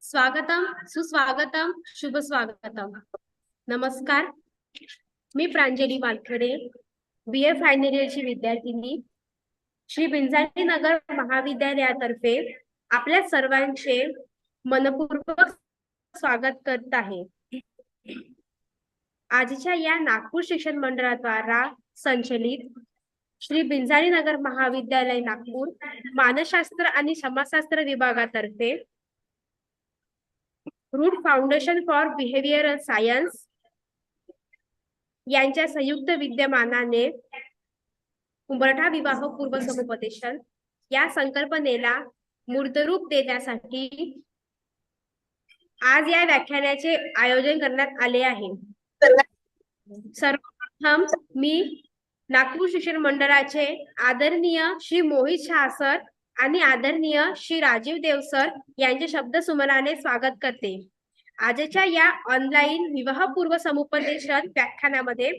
स्वागतम, सुस्वागतम, शुभ स्वागतम. नमस्कार, मी प्रांजली वानखेडे, BA फायनल इयरची विद्यार्थिनी, श्री बिंजानी नगर महाविद्यालयातर्फे आपल्या सर्वांचे मनपूर्वक स्वागत करत आहे. आजच्या या नागपूर शिक्षण मंडळाद्वारा संचलित श्री बिंजानी नगर महाविद्यालय नागपूर मानसशास्त्र आणि समाजशास्त्र विभागातर्फे root foundation for behavioural science यांच्या संयुक्त विद्यमानाने उंबरठा विवाह पूर्व समुपदेशन या संकल्पनेला मूर्तरूप देण्यासाठी आज या व्याख्यानाचे आयोजन करण्यात आले आहे. सर्वप्रथम मी नागपूर शिक्षण मंडळाचे आदरणीय श्री मोहित शाह सर आणि आदरणीय श्री राजीव देव सर यांचे शब्द सुमनाने स्वागत करते. आजच्या या ऑनलाईन विवाहपूर्व समुपदेशन व्याख्यानामध्ये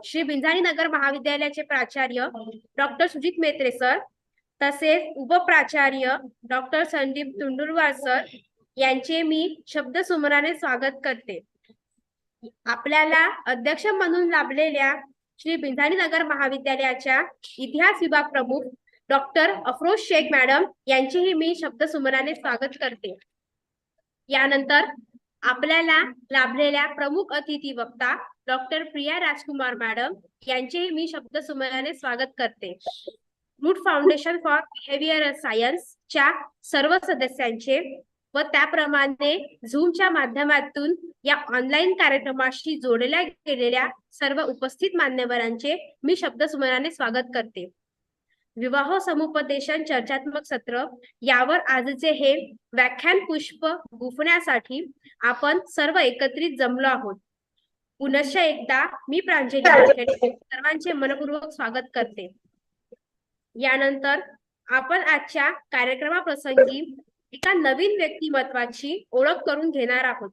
श्री बिंजानी नगर महाविद्यालयाचे प्राचार्य डॉक्टर सुजित मेत्रे सर तसेच उपप्राचार्य डॉक्टर संदीप तुंडुरवार सर यांचे मी शब्द सुमनाने स्वागत करते. आपल्याला अध्यक्ष म्हणून लाभलेल्या श्री बिंजानी नगर महाविद्यालयाच्या इतिहास विभाग प्रमुख डॉक्टर अफरोज शेख मॅडम यांचेही मी शब्द सुमनाने स्वागत करते. यानंतर आपल्याला लाभलेल्या प्रमुख अतिथी वक्ता डॉक्टर प्रिया राजकुमार मॅडम यांचेही मी शब्द सुमनाने स्वागत करते. रूट फाउंडेशन फॉर बिहेवियरल सायन्सच्या सर्व सदस्यांचे व त्याप्रमाणे झूमच्या माध्यमातून या ऑनलाईन कार्यक्रमाशी जोडल्या गेलेल्या सर्व उपस्थित मान्यवरांचे मी शब्द सुमनाने स्वागत करते. विवाह समुपदेशन चर्चात्मक सत्र यावर आजचे हे व्याख्यान पुष्प गुंफण्यासाठी आपण सर्व एकत्रित जमलो आहोत. पुनश्च एकदा मी प्रांजली वानखेडे सर्वांचे मनपूर्वक स्वागत करते. यानंतर आपण आजच्या कार्यक्रमाप्रसंगी एका नवीन व्यक्तिमत्वाची ओळख करून घेणार आहोत.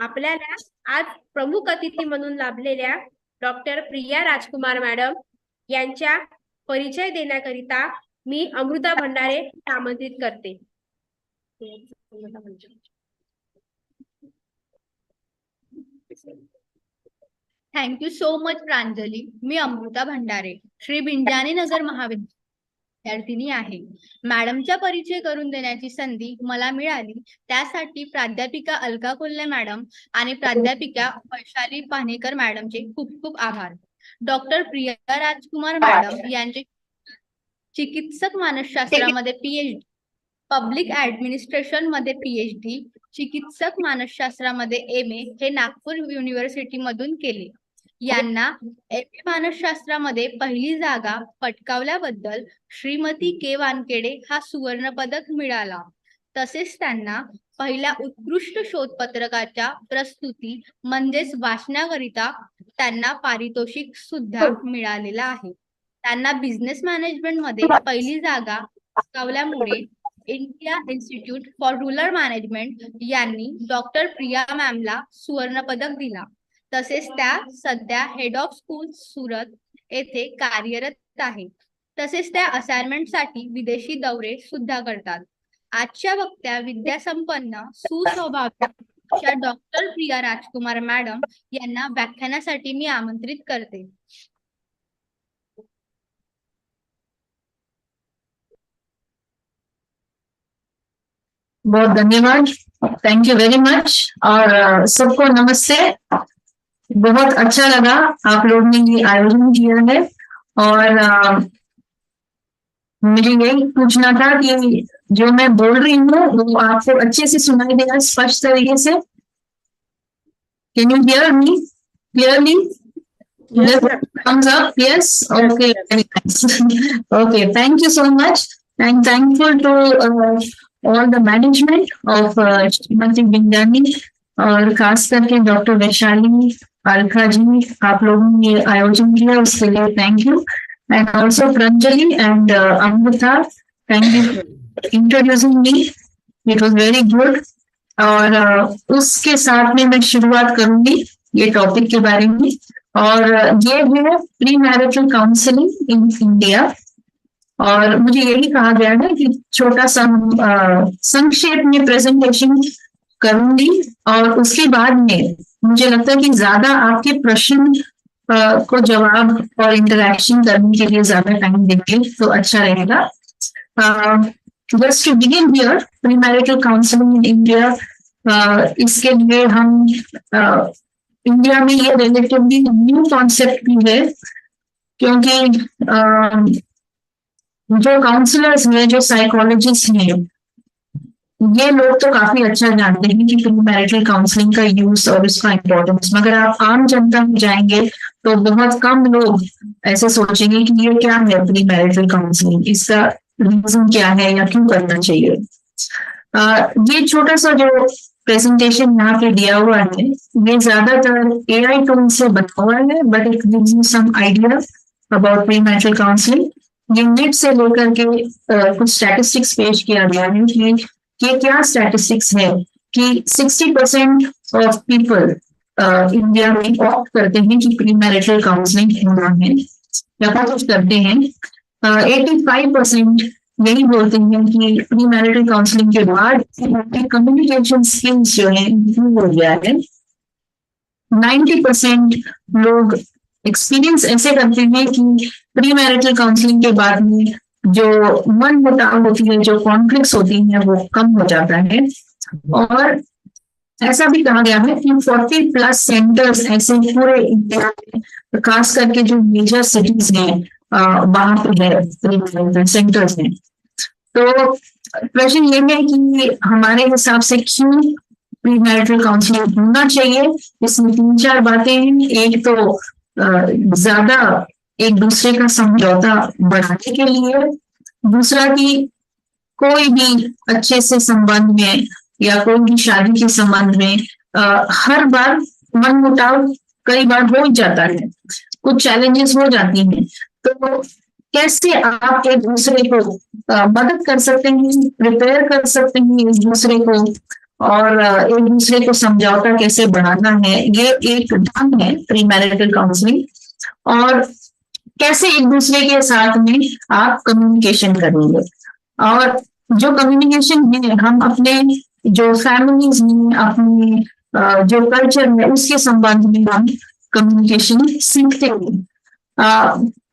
आपल्याला आज प्रमुख अतिथी म्हणून लाभलेल्या डॉक्टर प्रिया राजकुमार मॅडम यांच्या परिचय देण्याकरिता मी अमृता भंडारे आमंत्रित करते. Thank you so much Pranjali. मी अमृता भंडारे, श्री बिंजानी नगर महाविद्यार्थिनी आहे. मॅडमचा परिचय करून देण्याची संधी मला मिळाली त्यासाठी प्राध्यापिका अलका कोल्हे मॅडम आणि प्राध्यापिका वैशाली पानेकर मॅडमचे खूप खूप आभार. डॉक्टर प्रिया राजकुमार मॅडम यांचे चिकित्सक मानसशास्त्रामध्ये PhD, पब्लिक ऍडमिनिस्ट्रेशन मध्ये PhD, चिकित्सक मानसशास्त्रामध्ये MA हे नागपूर युनिव्हर्सिटी मधून केले. यांना MA मानसशास्त्रामध्ये पहिली जागा पटकावल्याबद्दल श्रीमती के वानखेडे हा सुवर्ण पदक मिळाला. तसेच त्यांना पहिल्या उत्कृष्ट शोधपत्रकाच्या प्रस्तुती म्हणजेच वाचनाकरिता त्यांना पारितोषिक सुद्धा मिळालेला आहे. त्यांना बिझनेस मॅनेजमेंट मध्ये पहिली जागा पटकावल्यामुळे India Institute for Rural Management यांनी डॉक्टर प्रिया मॅमला सुवर्ण पदक दिला. तसेच त्या सध्या हेड ऑफ स्कूल सुरत येथे कार्यरत आहेत. तसेच त्या असाइनमेंट साठी विदेशी दौरे सुद्धा करतात. आजच्या वक्त्या विद्यासंपन्न सुस्वभावी अशा डॉक्टर प्रिया राजकुमार मॅडम यांना व्याख्यानासाठी मी आमंत्रित करते. बहुत धन्यवाद, थैंक यू वेरी मच. और सबको नमस्ते. बहुत अच्छा लगा आप लोग ने ये आयोजन किया है. और मुझे यही पूछना था कि जो मैं बोल रही हूँ वो आपको अच्छे से सुनाई देगा स्पष्ट तरीके से. Can you hear me clearly? Yes, ma'am. Thumbs up, yes. Yes, Okay, ma'am. very nice. Okay, thank you so much. And thankful to all the management of Shrimati Binjani और खास करके डॉक्टर वैशाली अलखा जी, आप लोगों ने ये आयोजन किया उसके लिए thank you. And also Pranjali and Amrita, thank you introducing me. It was very good. और उसके साथ में मैं शुरुआत करूंगी ये टॉपिक के बारे में. और ये है pre marital counselling in India. और मुझे यही कहा गया है कि छोटा सा संक्षेप में प्रेजेंटेशन करूंगी और उसके बाद में मुझे लगता है कि ज्यादा आपके प्रश्न को जवाब और इंटरेक्शन करने के लिए ज्यादा टाइम देंगे तो अच्छा रहेगा. Just to begin here, pre marital counselling in India, इसके लिए हम इंडिया में ये रिलेटिवली न्यू कॉन्सेप्ट भी है क्योंकि जो काउंसलर्स हैं, जो साइकोलॉजिस्ट हैं, ये लोग तो काफी अच्छा जानते हैं कि प्री मैरिटल काउंसलिंग का यूज और उसका इम्पोर्टेंस, मगर आप आम जनता में जाएंगे तो बहुत कम लोग ऐसे सोचेंगे कि ये क्या है प्री मैरिटल काउंसलिंग, इसका रीजन क्या है या क्यों करना चाहिए. ये छोटा सा जो प्रेजेंटेशन यहाँ पे दिया हुआ है ये ज्यादातर एआई टूल से बना हुआ है, but it gives you some idea about pre marital counselling. ये नीट से लेकर के कुछ स्टैटिस्टिक्स पेश किया गया है कि ये क्या स्टैटिस्टिक्स है कि 60% ऑफ पीपल इंडिया में ऑप्ट करते हैं कि प्री मैरिटल काउंसलिंग होना है या कोशिश करते हैं. 85% यही बोलते हैं कि प्री मैरिटल काउंसलिंग के बाद कम्युनिकेशन स्किल्स जो है इम्प्रूव हो गया है. 90% लोग एक्सपीरियंस ऐसे करते हैं कि प्री मैरिटल काउंसलिंग के बाद में जो मन मुटाव होती है, जो कॉन्फ्लिक्ट्स होती हैं, वो कम हो जाता है. और ऐसा भी कहा गया है कि 40+ सेंटर्स ऐसे पूरे इंडिया में, खास करके जो मेजर सिटीज हैं वहां पे है प्री मैरिटल सेंटर्स हैं. तो प्रश्न ये है कि हमारे हिसाब से क्यों प्री मैरिटल काउंसलिंग होना चाहिए. इसमें 3-4 बातें हैं. एक तो ज्यादा एक दूसरे का समझौता बढ़ाने के लिए, दूसरा कि कोई भी अच्छे से संबंध में या कोई भी शादी के संबंध में हर बार मनमुटाव कई बार हो जाता है, कुछ चैलेंजेस हो जाती हैं. तो कैसे आप एक दूसरे को मदद कर सकते हैं, प्रिपेयर कर सकते हैं एक दूसरे को, और एक दूसरे को समझौता कैसे बढ़ाना है, ये एक ढंग है प्री मैरिटल काउंसलिंग. और कैसे एक दूसरे के साथ में आप कम्युनिकेशन करेंगे, और जो कम्युनिकेशन है हम अपने जो फैमिलीज में, अपने जो कल्चर है उसके संबंध में हम कम्युनिकेशन सीखते हैं.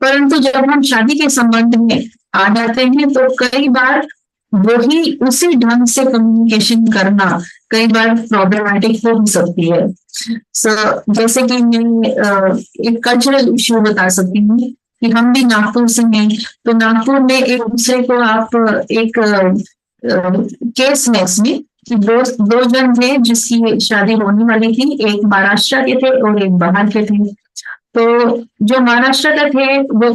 परंतु जब हम शादी के संबंध में आ जाते हैं तो कई बार वही उसी ढंग से कम्युनिकेशन करना कई बार प्रॉब्लमैटिक हो भी सकती है. जैसे कि मैं एक कल्चरल इश्यू बता सकती हूँ कि हम भी नागपुर से हैं, तो नागपुर में एक दूसरे को आप एक केस है इसमें कि दो जन थे जिसकी शादी होने वाली थी, एक महाराष्ट्र के थे और एक बाहर के थे. तो जो महाराष्ट्र के थे वो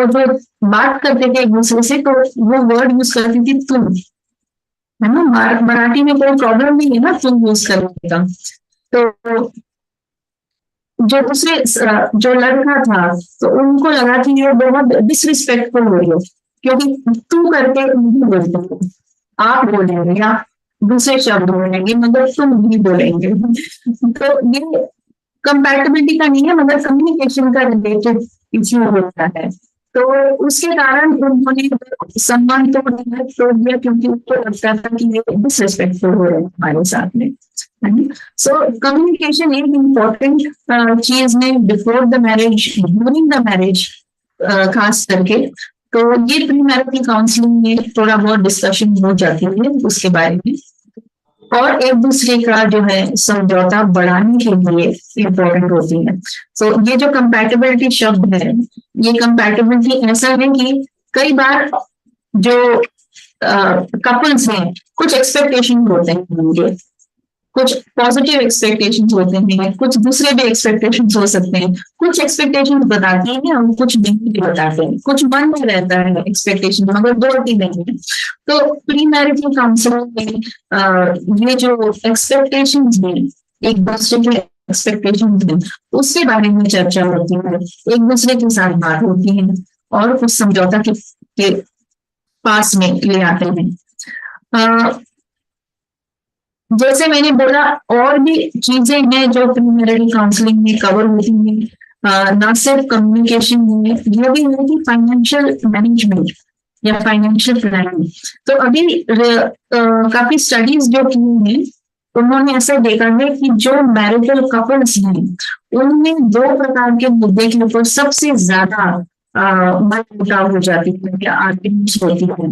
जो बात करते थे एक दूसरे से, तो वो वर्ड यूज करती थी तुम, है ना. मराठी में कोई प्रॉब्लम नहीं है ना तुम यूज करने का. तो जो दूसरे जो लड़का था तो उनको लगा कि ये बहुत डिसरिस्पेक्टफुल हो रही हो, क्योंकि तू करके नहीं बोलते हो, आप बोलेंगे या दूसरे शब्द बोलेंगे मगर तुम नहीं बोलेंगे. तो ये कंपैटिबिलिटी का नहीं है मगर कम्युनिकेशन का रिलेटेड इश्यू होता है. तो उसके कारण उन्होंने सम्मान तोड़ दिया क्योंकि उनको लगता था कि ये डिसरिस्पेक्टफुल हो रहे हैं हमारे साथ में. सो कम्युनिकेशन एक इम्पोर्टेंट चीज है before the marriage, during the marriage खास करके. तो ये प्री मैरिटल काउंसलिंग में थोड़ा बहुत डिस्कशन हो जाती है उसके बारे में, और एक दूसरे का जो है समझौता बढ़ाने के लिए इम्पोर्टेंट होती है. सो ये जो कंपैटिबिलिटी शब्द है, ये कंपैटिबिलिटी ऐसा है कि कई बार जो कपल्स हैं कुछ एक्सपेक्टेशन होते हैं उनके, कुछ पॉजिटिव एक्सपेक्टेशंस होते हैं, कुछ दूसरे भी एक्सपेक्टेशंस हो सकते हैं, कुछ एक्सपेक्टेशंस बताते हैं हम, कुछ नहीं भी बताते हैं, कुछ मन में रहता है एक्सपेक्टेशन मगर बोलती नहीं है। तो प्री मैरिटल काउंसलिंग में ये जो एक्सपेक्टेशंस हैं, एक दूसरे के एक्सपेक्टेशंस हैं, उसके बारे में चर्चा होती है, एक दूसरे के साथ बात होती है और कुछ समझौता के पास में ले आते हैं। जैसे मैंने बोला, और भी चीजें हैं जो प्रीमैरिटल काउंसलिंग में कवर होती हैं, ना सिर्फ कम्युनिकेशन में, ये भी है कि फाइनेंशियल मैनेजमेंट या फाइनेंशियल प्लानिंग। तो अभी काफी स्टडीज जो की हैं, उन्होंने ऐसा देखा है कि जो मैरिटल कपल्स हैं, उनमें दो प्रकार के मुद्दे के ऊपर सबसे ज्यादा मनमुटाव हो जाती है या आर्ग्यूमेंट्स होती है।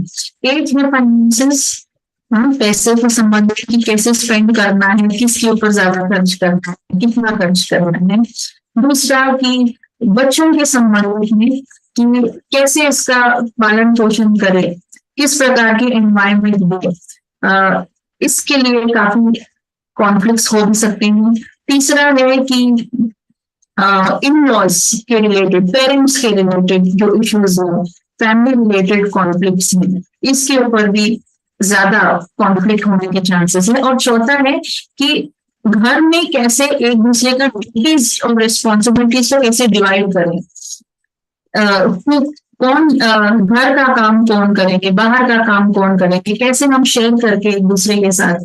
एक है फाइनेंसेस, पैसे से संबंधित कि कैसे स्पेंड करना है, किसके ऊपर ज्यादा खर्च करना है, कितना खर्च करना है। दूसरा कि बच्चों के संबंधित में कि कैसे इसका पालन पोषण करे, किस प्रकार के एनवायरमेंट दे, इसके लिए काफी कॉन्फ्लिक्ट्स हो भी सकते हैं। तीसरा है कि इन लॉज के रिलेटेड, पेरेंट्स के रिलेटेड जो इश्यूज हैं, फैमिली रिलेटेड कॉन्फ्लिक्ट्स हैं, इसके ऊपर भी ज्यादा कॉन्फ्लिक्ट होने के चांसेस है। और चौथा है कि घर में कैसे एक दूसरे का ड्यूटीज और रिस्पॉन्सिबिलिटीज को कैसे डिवाइड करें, कौन घर का काम कौन करेंगे, बाहर का काम कौन करेंगे, कैसे हम शेयर करके एक दूसरे के साथ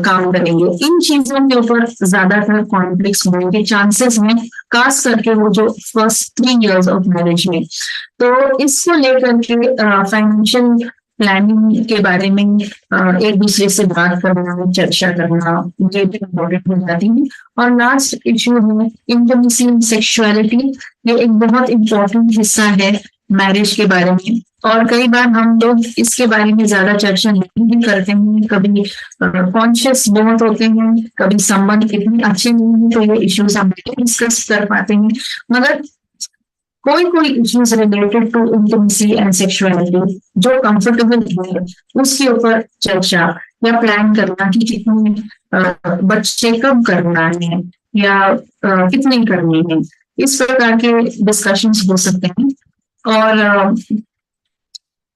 काम करेंगे। इन चीजों के ऊपर ज्यादातर कॉन्फ्लिक्ट्स होने के चांसेस हैं, खास करके वो जो फर्स्ट 3 years ऑफ मैरिज में। तो इसको लेकर के फाइनेंशियल प्लानिंग के बारे में एक दूसरे से बात करना, चर्चा करना, ये भी इम्पोर्टेंट हो जाती है। और लास्ट इश्यू है इंटीमेसी एंड सेक्सुअलिटी। ये एक बहुत इम्पोर्टेंट हिस्सा है मैरिज के बारे में, और कई बार हम लोग इसके बारे में ज्यादा चर्चा नहीं भी करते हैं। कभी कॉन्शियस बहुत होते हैं, कभी संबंध इतने अच्छे नहीं है तो ये इश्यूज हम डिस्कस कर पाते हैं, मगर कोई कोई issues related to intimacy and sexuality जो कंफर्टेबल है, उसके ऊपर चर्चा या प्लान करना कि कितने बच्चे कब करना है या कितने करने हैं, इस प्रकार के डिस्कशंस हो सकते हैं। और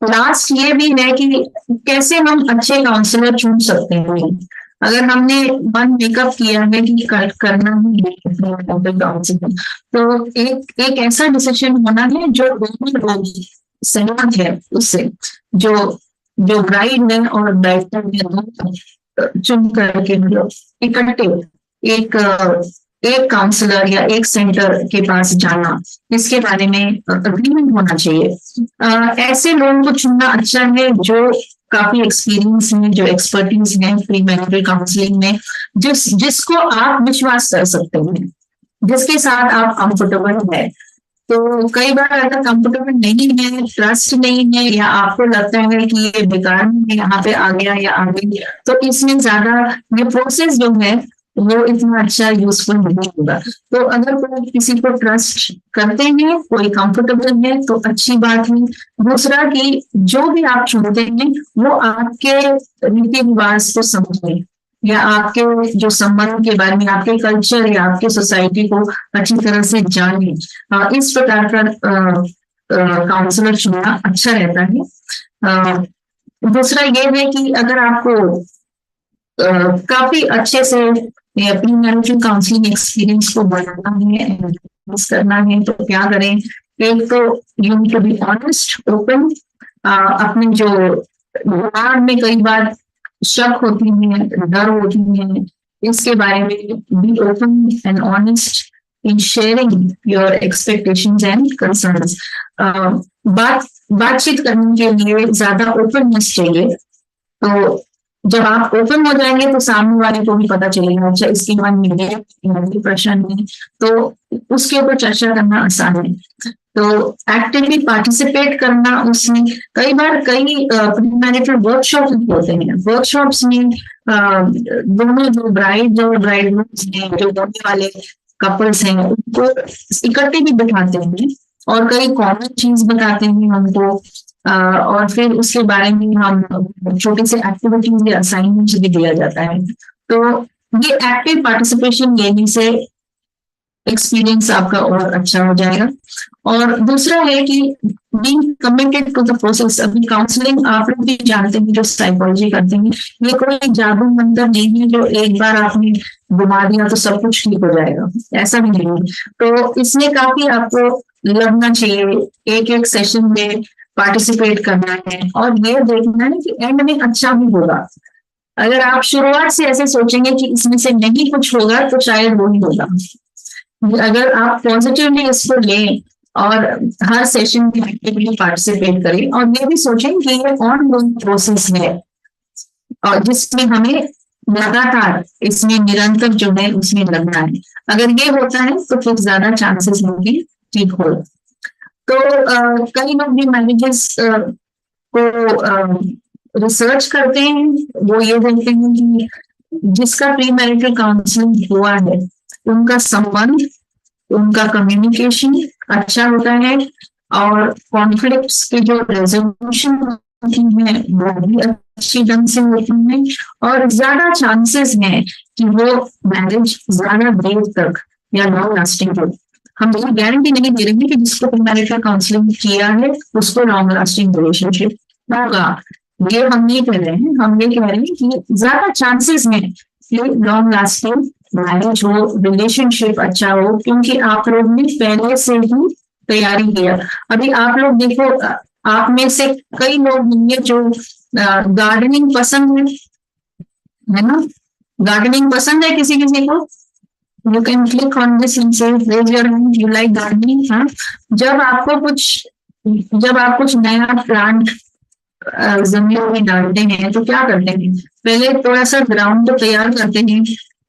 लास्ट ये भी है कि कैसे हम अच्छे काउंसलर चुन सकते हैं। अगर हमने मन मेकअप किया है कि करना ही है काउंसलिंग, तो एक ऐसा डिसीजन होना है जो दोनों लोग सहमत है उससे, जो जो ब्राइड है और ब्राइड चुन करके मतलब इकट्ठे एक काउंसलर या एक सेंटर के पास जाना, इसके बारे में अग्रीमेंट होना चाहिए। ऐसे लोगों को चुनना अच्छा है जो काफी एक्सपीरियंस है, जो एक्सपर्टीज है प्री मैरिटल काउंसलिंग में, जिसको आप विश्वास कर सकते हैं, जिसके साथ आप कंफर्टेबल है। तो कई बार अगर कंफर्टेबल नहीं है, ट्रस्ट नहीं है, या आपको लगता है कि ये बेकार में यहाँ पे आ गया या आ गई, तो इसमें ज्यादा ये प्रोसेस जो है वो इतना अच्छा यूजफुल नहीं होगा। तो अगर कोई किसी को ट्रस्ट करते हैं, कोई कंफर्टेबल है, तो अच्छी बात है। दूसरा कि जो भी आप चुनते हैं वो आपके रीति रिवाज को समझे, या आपके जो संबंध के बारे में, आपके कल्चर या आपके सोसाइटी को अच्छी तरह से जाने, इस प्रकार का काउंसलर चुनना अच्छा रहता है। दूसरा ये है कि अगर आपको काफी अच्छे से प्री मैरिटल काउंसलिंग एक्सपीरियंस को बढ़ाना है, करना है, तो क्या करें। एक तो you need to be honest, open, अपने जो दिमाग में कई बार शक होती है, डर होती है, इसके बारे में be open and honest in sharing your expectations and concerns. बातचीत करने के लिए ज्यादा ओपननेस चाहिए। तो जब आप ओपन हो जाएंगे तो सामने वाले को भी पता चलेगा, अच्छा इसके मन में है प्रश्न है, तो उसके ऊपर चर्चा करना आसान है। तो एक्टिवली पार्टिसिपेट करना उसमें, कई बार कई प्रीमैरिटल वर्कशॉप होते हैं। वर्कशॉप्स में दोनों जो ब्राइड और ब्राइडग्रूम्स हैं, जो होने वाले कपल्स हैं, उनको इकट्ठे भी बिठाते हैं और कई कॉमन चीज बताते हैं हमको, और फिर उसके बारे में हम छोटे से एक्टिविटीज या असाइनमेंट्स भी दिया जाता है। तो ये एक्टिव पार्टिसिपेशन लेने से एक्सपीरियंस आपका और अच्छा हो जाएगा। और दूसरा है कि being committed to the process. अभी काउंसलिंग आप लोग भी जानते हैं, जो साइकोलॉजी करते हैं, ये कोई जादू मंत्र नहीं है जो एक बार आपने घुमा दिया तो सब कुछ ठीक हो जाएगा, ऐसा भी नहीं है। तो इसमें काफी आपको लगना चाहिए, एक एक सेशन में पार्टिसिपेट करना है और ये देखना है कि एंड में अच्छा भी होगा। अगर आप शुरुआत से ऐसे सोचेंगे कि इसमें से नहीं कुछ होगा तो शायद वो ही होगा। अगर आप पॉजिटिवली इसको लें और हर सेशन में एक्टिवली पार्टिसिपेट करें और ये भी सोचें कि ये ऑन गोइंग प्रोसेस है और जिसमें हमें लगातार इसमें निरंतर जो है उसमें लगना है। अगर ये होता है तो फिर ज्यादा चांसेस होंगे ठीक हो। तो कई लोग भी मैनेजर्स को रिसर्च करते हैं, वो ये देखते हैं कि जिसका प्री मैरिटल काउंसलिंग हुआ है उनका संबंध, उनका कम्युनिकेशन अच्छा होता है और कॉन्फ्लिक्ट्स के जो रेजोल्यूशन होती है वो भी अच्छी ढंग से होती है और ज्यादा चांसेस हैं कि वो मैरिज ज्यादा देर तक या लॉन्ग लास्टिंग हो। हम ये गारंटी नहीं दे रहे हैं कि जिसको प्रीमैरिटल काउंसलिंग किया है उसको लॉन्ग लास्टिंग रिलेशनशिप होगा, ये हम नहीं कह रहे हैं। हम ये कह रहे हैं कि ज्यादा चांसेस हैं कि लॉन्ग लास्टिंग मैरिज हो, रिलेशनशिप अच्छा हो, क्योंकि आप लोग ने पहले से ही तैयारी किया। अभी आप लोग देखो, आप में से कई लोग होंगे जो गार्डनिंग पसंद है ना? गार्डनिंग पसंद है किसी किसी को? You can click on this and say raise your hand, you like gardening. हाँ, जब आपको कुछ जब आप कुछ नया प्लांट जमीन में डालते हैं तो क्या करते हैं? पहले थोड़ा सा ग्राउंड को तैयार करते हैं,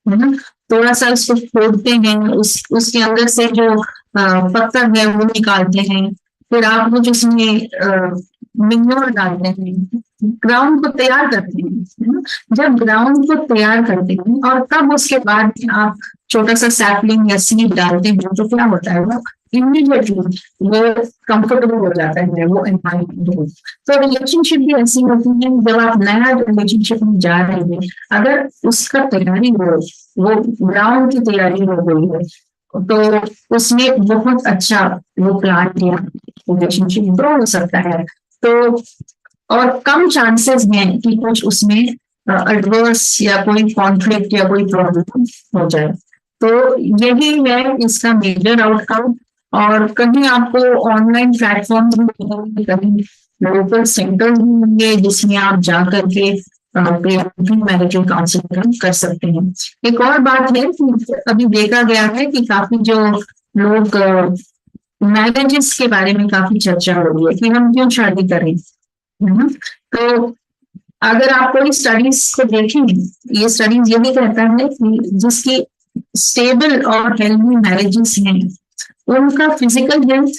है ना? थोड़ा सा उसको खोदते हैं, उसके अंदर से जो पत्थर है वो निकालते हैं, फिर आप कुछ उसमें मिनोर डालते हैं, ग्राउंड को तैयार करते हैं, है ना? जब ग्राउंड को तैयार करते हैं और तब उसके बाद आप छोटा सा सैपलिंग या सीड डालते हैं तो क्या होता है, वो इमीडिएटली वो कंफर्टेबल हो जाता है वो एनवायरमेंट। तो रिलेशनशिप भी ऐसी होती है, जब आप नया रिलेशनशिप में जा रहे हैं, अगर उसका तैयारी हो, वो ग्राउंड की तैयारी हो गई है तो उसमें बहुत अच्छा वो प्लान या रिलेशनशिप ग्रो हो सकता है। तो और कम चांसेस हैं कि कुछ उसमें एडवर्स या कोई कॉन्फ्लिक्ट या कोई प्रॉब्लम हो जाए। तो यही है इसका मेजर आउटकम। और कहीं आपको ऑनलाइन प्लेटफॉर्म भी मिलेंगे, कहीं लोकल सेंटर्स भी होंगे जिसमें आप जा करके प्री मैरिटल काउंसलिंग कर सकते हैं। एक और बात है कि अभी देखा गया है कि काफी जो लोग मैरिजेस के बारे में काफी चर्चा हो रही है कि हम क्यों शादी करें, है ना? तो अगर आप कोई स्टडीज को देखें, ये स्टडीज यही कहता है कि जिसकी स्टेबल और हेल्दी मैरिजेस हैं उनका फिजिकल हेल्थ,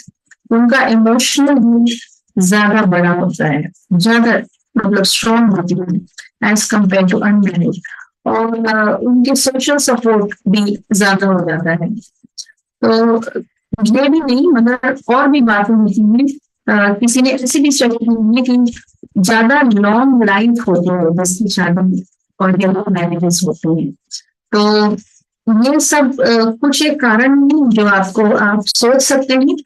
उनका इमोशनल हेल्थ ज्यादा बड़ा होता है, ज्यादा मतलब स्ट्रॉन्ग होती है एज कम्पेयर टू अनमैरिड। और उनके सोशल सपोर्ट भी ज्यादा हो जाता है। तो ये भी नहीं, मगर और भी बातें होती हैं। किसी ने ऐसी भी स्टडी की है कि ज्यादा लॉन्ग लाइफ होती है जिसकी शादी और हेल्दी मैरिजेस होती हैं। तो ये सब कुछ एक कारण है जो आपको आप सोच सकते हैं।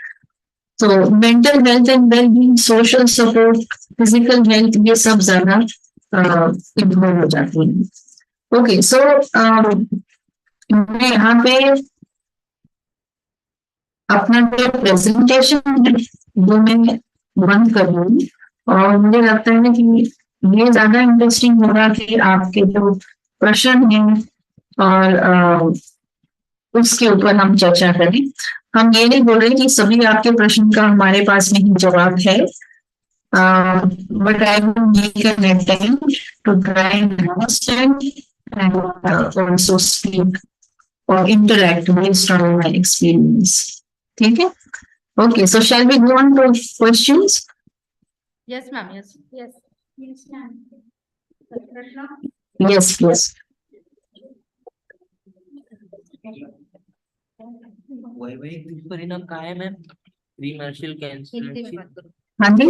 तो mental health and well being, social support, physical health, ये सब ज्यादा इम्प्रूव हो जाती है। ओके, सो मैं यहाँ पे अपना जो प्रेजेंटेशन है वो मैं बंद कर दूंगी और मुझे लगता है कि ये ज्यादा इंटरेस्टिंग होगा कि आपके जो प्रश्न हैं और उसके ऊपर हम चर्चा करें। हम ये नहीं बोल रहे कि सभी आपके प्रश्न का हमारे पास नहीं जवाब है, but I will make an attempt to try and understand and also speak और interact based on my experience. ठीक है? Okay, so shall we go on to questions? Yes, ma'am. Yes. Yes. Yes, please. वैवाहिक दुष्परिणाम काय है ma'am? प्रीमर्शियल Hindi में cancer. बात करो। हाँ जी,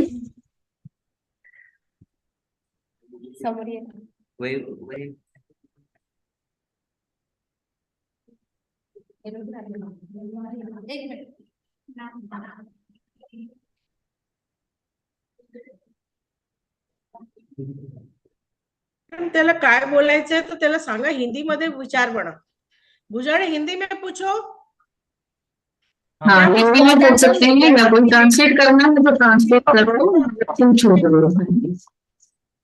समरी वै वै त्याला काय बोलायचंय तर त्याला सांगा हिंदीमध्ये विचार बना. भुजाने हिंदी में पूछो. हाँ, क्या हिंदी में पूछ सकते हैं या कोई ट्रांसलेट करना है तो ट्रांसलेट करो, पूछो जरूर.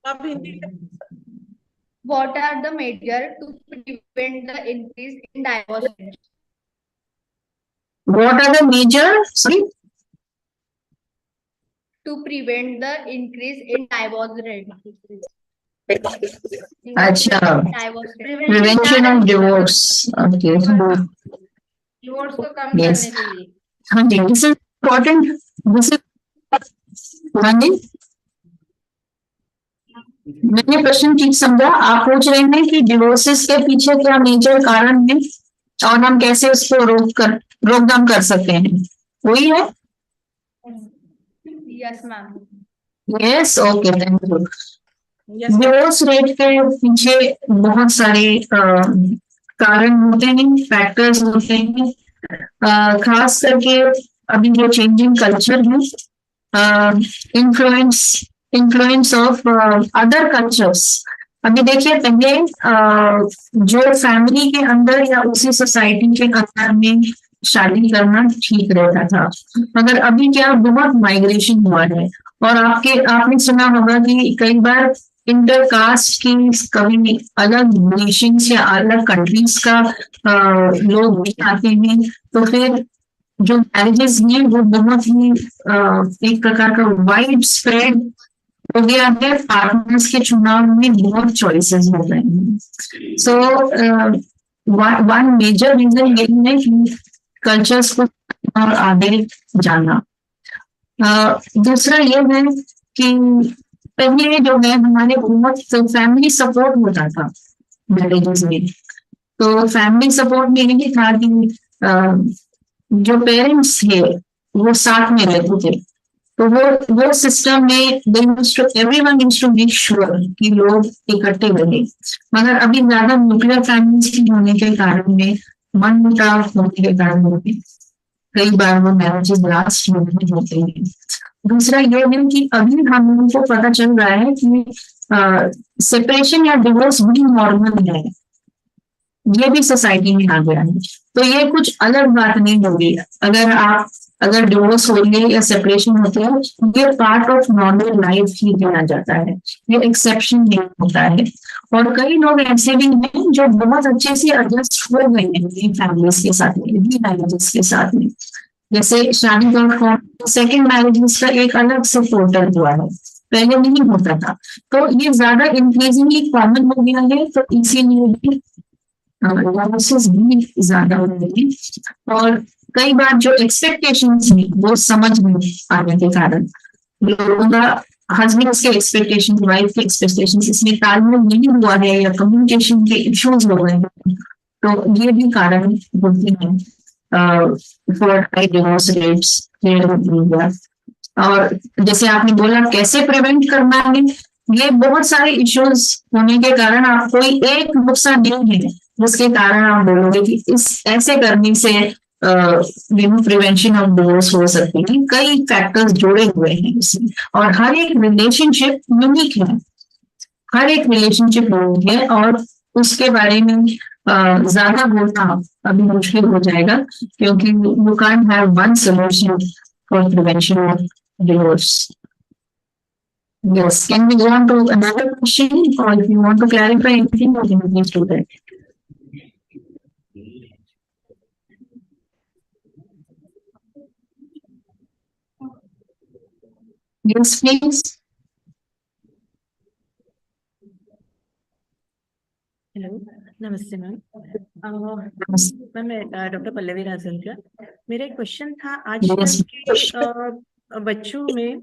अब हिंदी में What are the measures to prevent the increase in divorce rate? What are the major, sorry, To prevent the increase in divorce rate. अच्छा, Divorce rate. prevention of divorce. Okay, divorce को कम yes. करने के लिए. हाँ जी, this is important. This is, हाँ जी, मैंने प्रश्न ठीक समझा. आप पूछ रहे हैं कि डिवोर्सेस के पीछे क्या मेजर कारण है और हम कैसे उसको रोकथाम कर सकते हैं, वही है. Yes, ma'am. Yes, okay, thank you. yes, divorce rate के पीछे बहुत सारे कारण होते हैं, फैक्टर्स होते हैं. खास करके अभी जो चेंजिंग कल्चर है, influence influence of other cultures. अभी देखिए, पहले जो फैमिली के अंदर या उसी सोसाइटी के अंदर में शादी करना ठीक रहता था, मगर अभी क्या बहुत माइग्रेशन हुआ है. और आपने सुना होगा कि कई बार इंटरकास्ट की कभी अलग नेशंस या अलग कंट्रीज का लोग भी आते हैं, तो फिर जो मैरिजेस हैं वो बहुत ही एक प्रकार का वाइड स्प्रेड हो गया है. पार्टनर्स के चुनाव में बहुत चॉइसेस हो रहे हैं. सो वन मेजर रीजन यही है कि कल्चर्स को और आगे जाना. दूसरा ये है कि पहले जो है हमारे बहुत फैमिली सपोर्ट होता था मैरिजेस में. तो फैमिली सपोर्ट में यही था कि जो पेरेंट्स थे वो साथ में रहते थे, तो वो सिस्टम में everyone used to make sure कि लोग इकट्ठे रहे. मगर अभी ज्यादा न्यूक्लियर फैमिलीज होने के कारण में, मनमुटाव होने के कारण में कई बार वो मैरिजेस लास्ट में होते हैं. दूसरा ये है कि अभी हम लोगों को पता चल रहा है कि सेपरेशन या डिवोर्स भी नॉर्मल है, ये भी सोसाइटी में आ गया है. तो ये कुछ अलग बात नहीं होगी. अगर डिवोर्स हो गया या सेपरेशन होता है, ये पार्ट ऑफ नॉर्मल लाइफ ही माना जाता है, ये एक्सेप्शन नहीं होता है. और कई लोग ऐसे भी हैं जो बहुत अच्छे से एडजस्ट हो गए हैं फैमिलीज के साथ में, मैरिजेस के साथ में. जैसे शादी सेकेंड मैरिजेस का एक अलग से पोर्टल हुआ है, पहले नहीं होता था. तो ये ज्यादा इंक्रीजिंगली कॉमन हो गया है, तो इसीलिए भी डायवर्सेस भी ज्यादा हो रही है. और कई बार जो एक्सपेक्टेशंस हैं वो समझ नहीं आने के कारण लोगों का, हस्बैंड के एक्सपेक्टेशन, वाइफ के एक्सपेक्टेशन, इसमें तालमेल नहीं हुआ है या कम्युनिकेशन के इश्यूज हो गए हैं, तो ये भी कारण होते हैं फॉर हाई डिवोर्स रेट्स. और जैसे आपने बोला कैसे प्रिवेंट करना है, ये बहुत सारे इश्यूज होने के कारण आप कोई एक नुस्खा नहीं है जिसके कारण आप बोलोगे कि इस ऐसे करने से प्रिवेंशन ऑफ डिवोर्स हो सकती है. कई फैक्टर्स जुड़े हुए हैं इसमें, और हर एक रिलेशनशिप यूनिक है, हर एक रिलेशनशिप यूनिक है, और उसके बारे में ज्यादा बोलना अभी मुश्किल हो जाएगा, क्योंकि you can't have one solution for prevention of divorce. Yes, can we go on to another question, or if you want to clarify anything, you can please do that. Yes, please. Hello, नमस्ते ma'am. मैं doctor Pallavi राजन. मेरा एक question था. आजकल के बच्चों में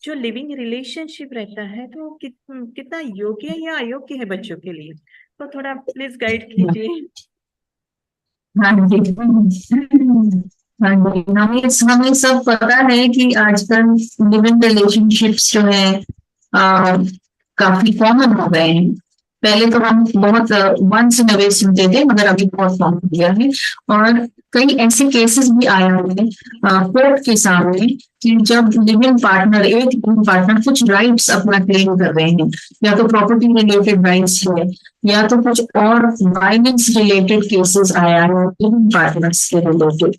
जो लिविंग रिलेशनशिप रहता है, तो कितना योग्य या अयोग्य है बच्चों के लिए, तो थोड़ा प्लीज गाइड कीजिए. हाँ जी, हमें सब पता है कि आजकल लिविंग रिलेशनशिप्स जो है काफी कॉमन हो गए हैं. पहले तो हम बहुत वंस इन अ वे सुनते थे, मगर अभी बहुत कॉमन हो गया है. और कई ऐसे केसेस भी आए हुए कोर्ट के सामने कि जब लिविंग पार्टनर, एक लिविंग पार्टनर कुछ राइट्स अपना क्लेम कर रहे हैं, या तो प्रॉपर्टी रिलेटेड राइट्स है, या तो कुछ और वायलेंस रिलेटेड केसेस आया है लिविंग पार्टनर्स के रिलेटेड।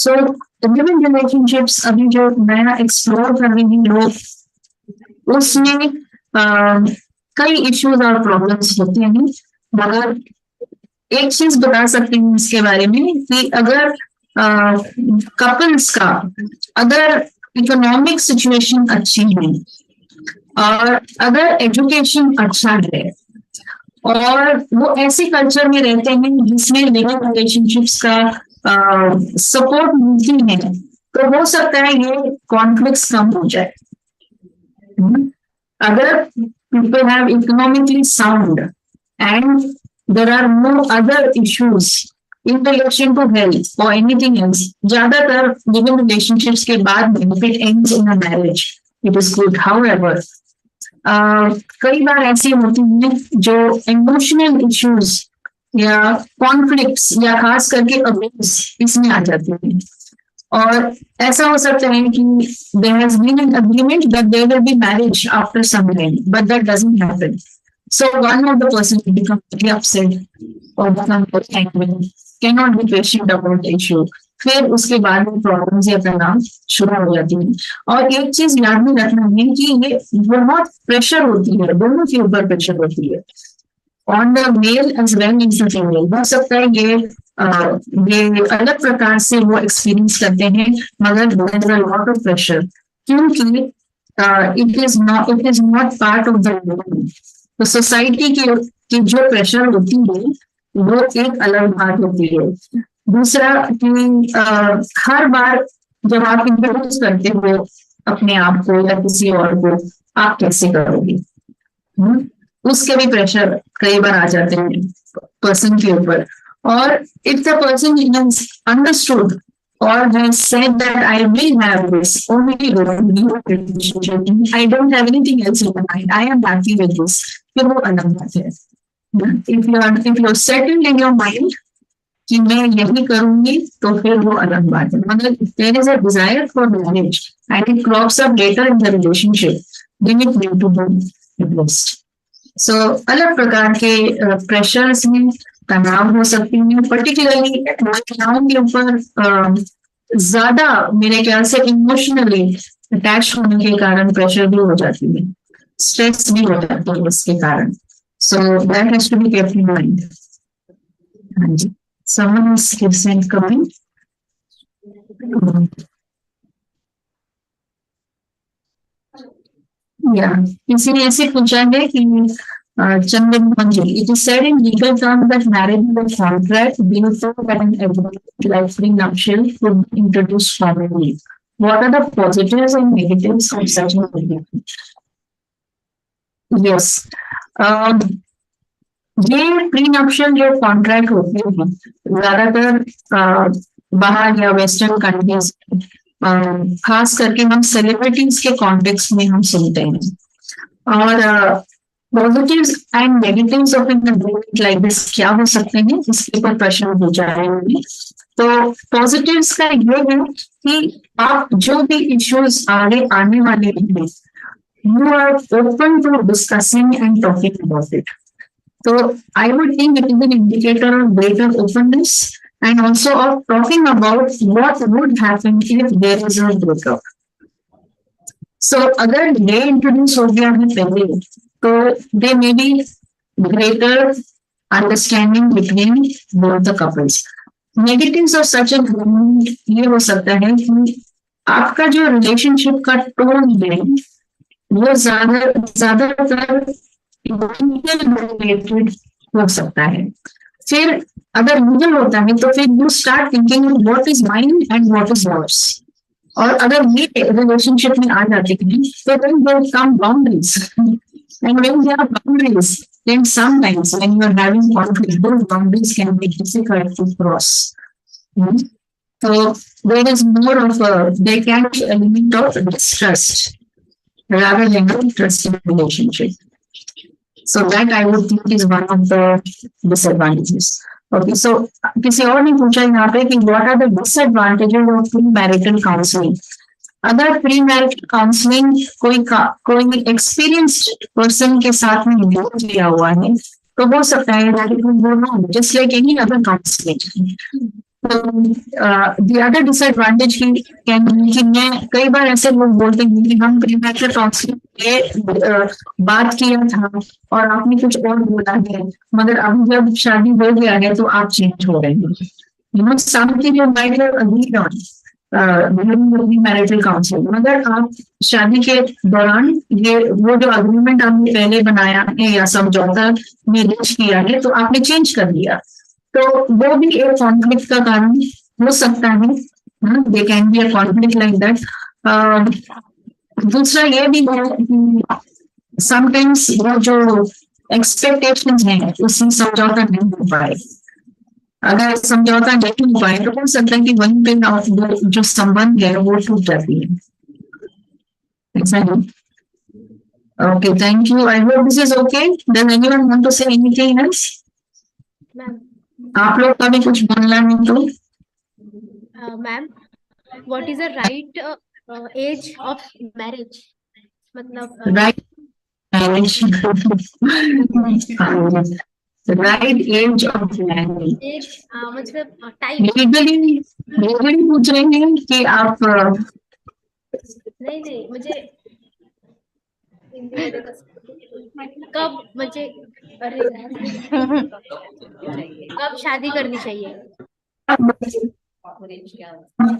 सो लिविंग रिलेशनशिप्स अभी जो नया एक्सप्लोर कर रहे हैं लोग, उसमें कई इश्यूज और प्रॉब्लम्स होते हैं, मगर एक चीज बता सकती हूँ इसके बारे में कि अगर कपल्स का अगर इकोनॉमिक सिचुएशन अच्छी है और अगर एजुकेशन अच्छा है और वो ऐसे कल्चर में रहते हैं जिसमें लिविंग रिलेशनशिप्स का सपोर्ट मिलती है, तो हो सकता है ये कॉन्फ्लिक्ट्स कम हो जाए। अगर people have economically sound and there are no other issues in relation to health or anything else, ज्यादातर living relationships के बाद benefit ends in a marriage. It is good. However, कई बार ऐसी होती हैं जो इमोशनल इश्यूज या कॉन्फ्लिक्ट्स या खास करके अब्यूज इसमें आ जाती हैं, और ऐसा हो सकता है कि there has been an agreement that there will be marriage after some time, but that doesn't happen. So one of the person will become very upset or become very angry, cannot be patient about the issue. फिर उसके बाद में problems या तनाव शुरू हो जाती है। और एक चीज याद में रखना है कि ये बहुत प्रेशर होती है, दोनों के ऊपर प्रेशर होती है, on the male as well as the female. हो सकता है ये अलग प्रकार से वो एक्सपीरियंस करते हैं, मगर there a lot of pressure, क्योंकि it is not part of the rule. तो सोसाइटी की जो प्रेशर होती है वो एक अलग बात होती है। दूसरा कि हर बार जब आप इंट्रोड्यूस करते हो अपने आप को या किसी और को, आप कैसे करोगे, उसके भी प्रेशर कई बार आ जाते हैं पर्सन के ऊपर। और if the person has understood or has said that I will have this only relationship, I don't have anything else in my mind, I am happy with this, फिर वो अलग बात है। if you are settled in your mind कि मैं यही करूंगी, तो फिर वो अलग बात है। मगर there is a desire for marriage and it crops up later in the relationship, then it need to be addressed. So अलग प्रकार के प्रेशर्स में तनाव हो सकती है, पर्टिकुलरली महिलाओं के ऊपर ज्यादा मेरे ख्याल से इमोशनली अटैच होने के कारण प्रेशर भी हो जाती है, स्ट्रेस भी हो जाता है इसके कारण। So that has to be kept in mind. हाँ जी, someone is sent comment. या किसी ने ऐसे पूछा है कि Chandran Manji, it is said in legal terms that marriage is a contract being so that an agreement like prenuptial could be introduced formally. What are the positives and negatives of such an agreement? Yes. ये प्रीनप्शियल जो contract होते हैं ज्यादातर बाहर या western countries, खास करके हम सेलिब्रिटीज के कॉन्टेक्स्ट में हम सुनते हैं। और positives and negatives of an agreement like this क्या हो सकते हैं, इसके ऊपर प्रश्न पूछा है। तो पॉजिटिव्स का ये है कि आप जो भी इश्यूज आगे आने वाले हैं, you are open to discussing and talking about it. So I would think it is an indicator of greater openness and also of talking about what would happen if there is a breakup. So अगर ये introduce हो गया है पहले, तो there may be greater understanding between both the couples. Negatives of such an agreement ये हो सकता है कि आपका जो relationship का tone है वो ज्यादातर रिलेटेड हो सकता है। फिर अगर लीगल होता है तो फिर you start thinking what is mine and what is yours. और अगर ये रिलेशनशिप में आ जाते हैं तो then there come boundaries, and when there are boundaries then sometimes when you are having conflict those boundaries can be difficult to cross. So there is more of there can be element of distrust rather than a trusting relationship. So that I would think is one of the disadvantages. Okay, so किसी और ने पूछा यहाँ पे कि what are the disadvantages of pre marital counselling. अगर pre marital counselling कोई experienced person के साथ में यूज किया हुआ है तो हो सकता है just like any other counselling. The other disadvantage कि मैं कई बार ऐसे लोग बोलते हैं कि हम प्री मैरिटल काउंसलिंग बात किया था और आपने कुछ और बोला है, मगर अब जब शादी हो गया है तो आप चेंज हो रहे हैं। You know something you might have agreed on during marital counselling, मगर आप शादी के दौरान ये वो जो अग्रीमेंट आपने पहले बनाया है या समझौता में रीच किया है तो आपने चेंज कर दिया, तो वो भी एक कॉन्फ्लिक्ट का कारण हो सकता है। They can be a conflict like that. दूसरा ये भी है कि समटाइम्स वो जो एक्सपेक्टेशंस हैं उसमें समझौता नहीं हो पाए। अगर समझौता नहीं हो पाए तो हो सकता है कि वहीं पे जो संबंध है वो टूट जाती है। ऐसा है। Okay, thank you. I hope this is okay. Does anyone want to say anything else? Ma'am आप लोग का भी कुछ बोलना है तो ma'am what is the right age of marriage, मतलब right right age of marriage age, मतलब टाइम। लीगली पूछ रहे हैं कि आप नहीं मुझे हिंदीमध्ये कब म्हणजे अरे कब शादी करनी चाहिए।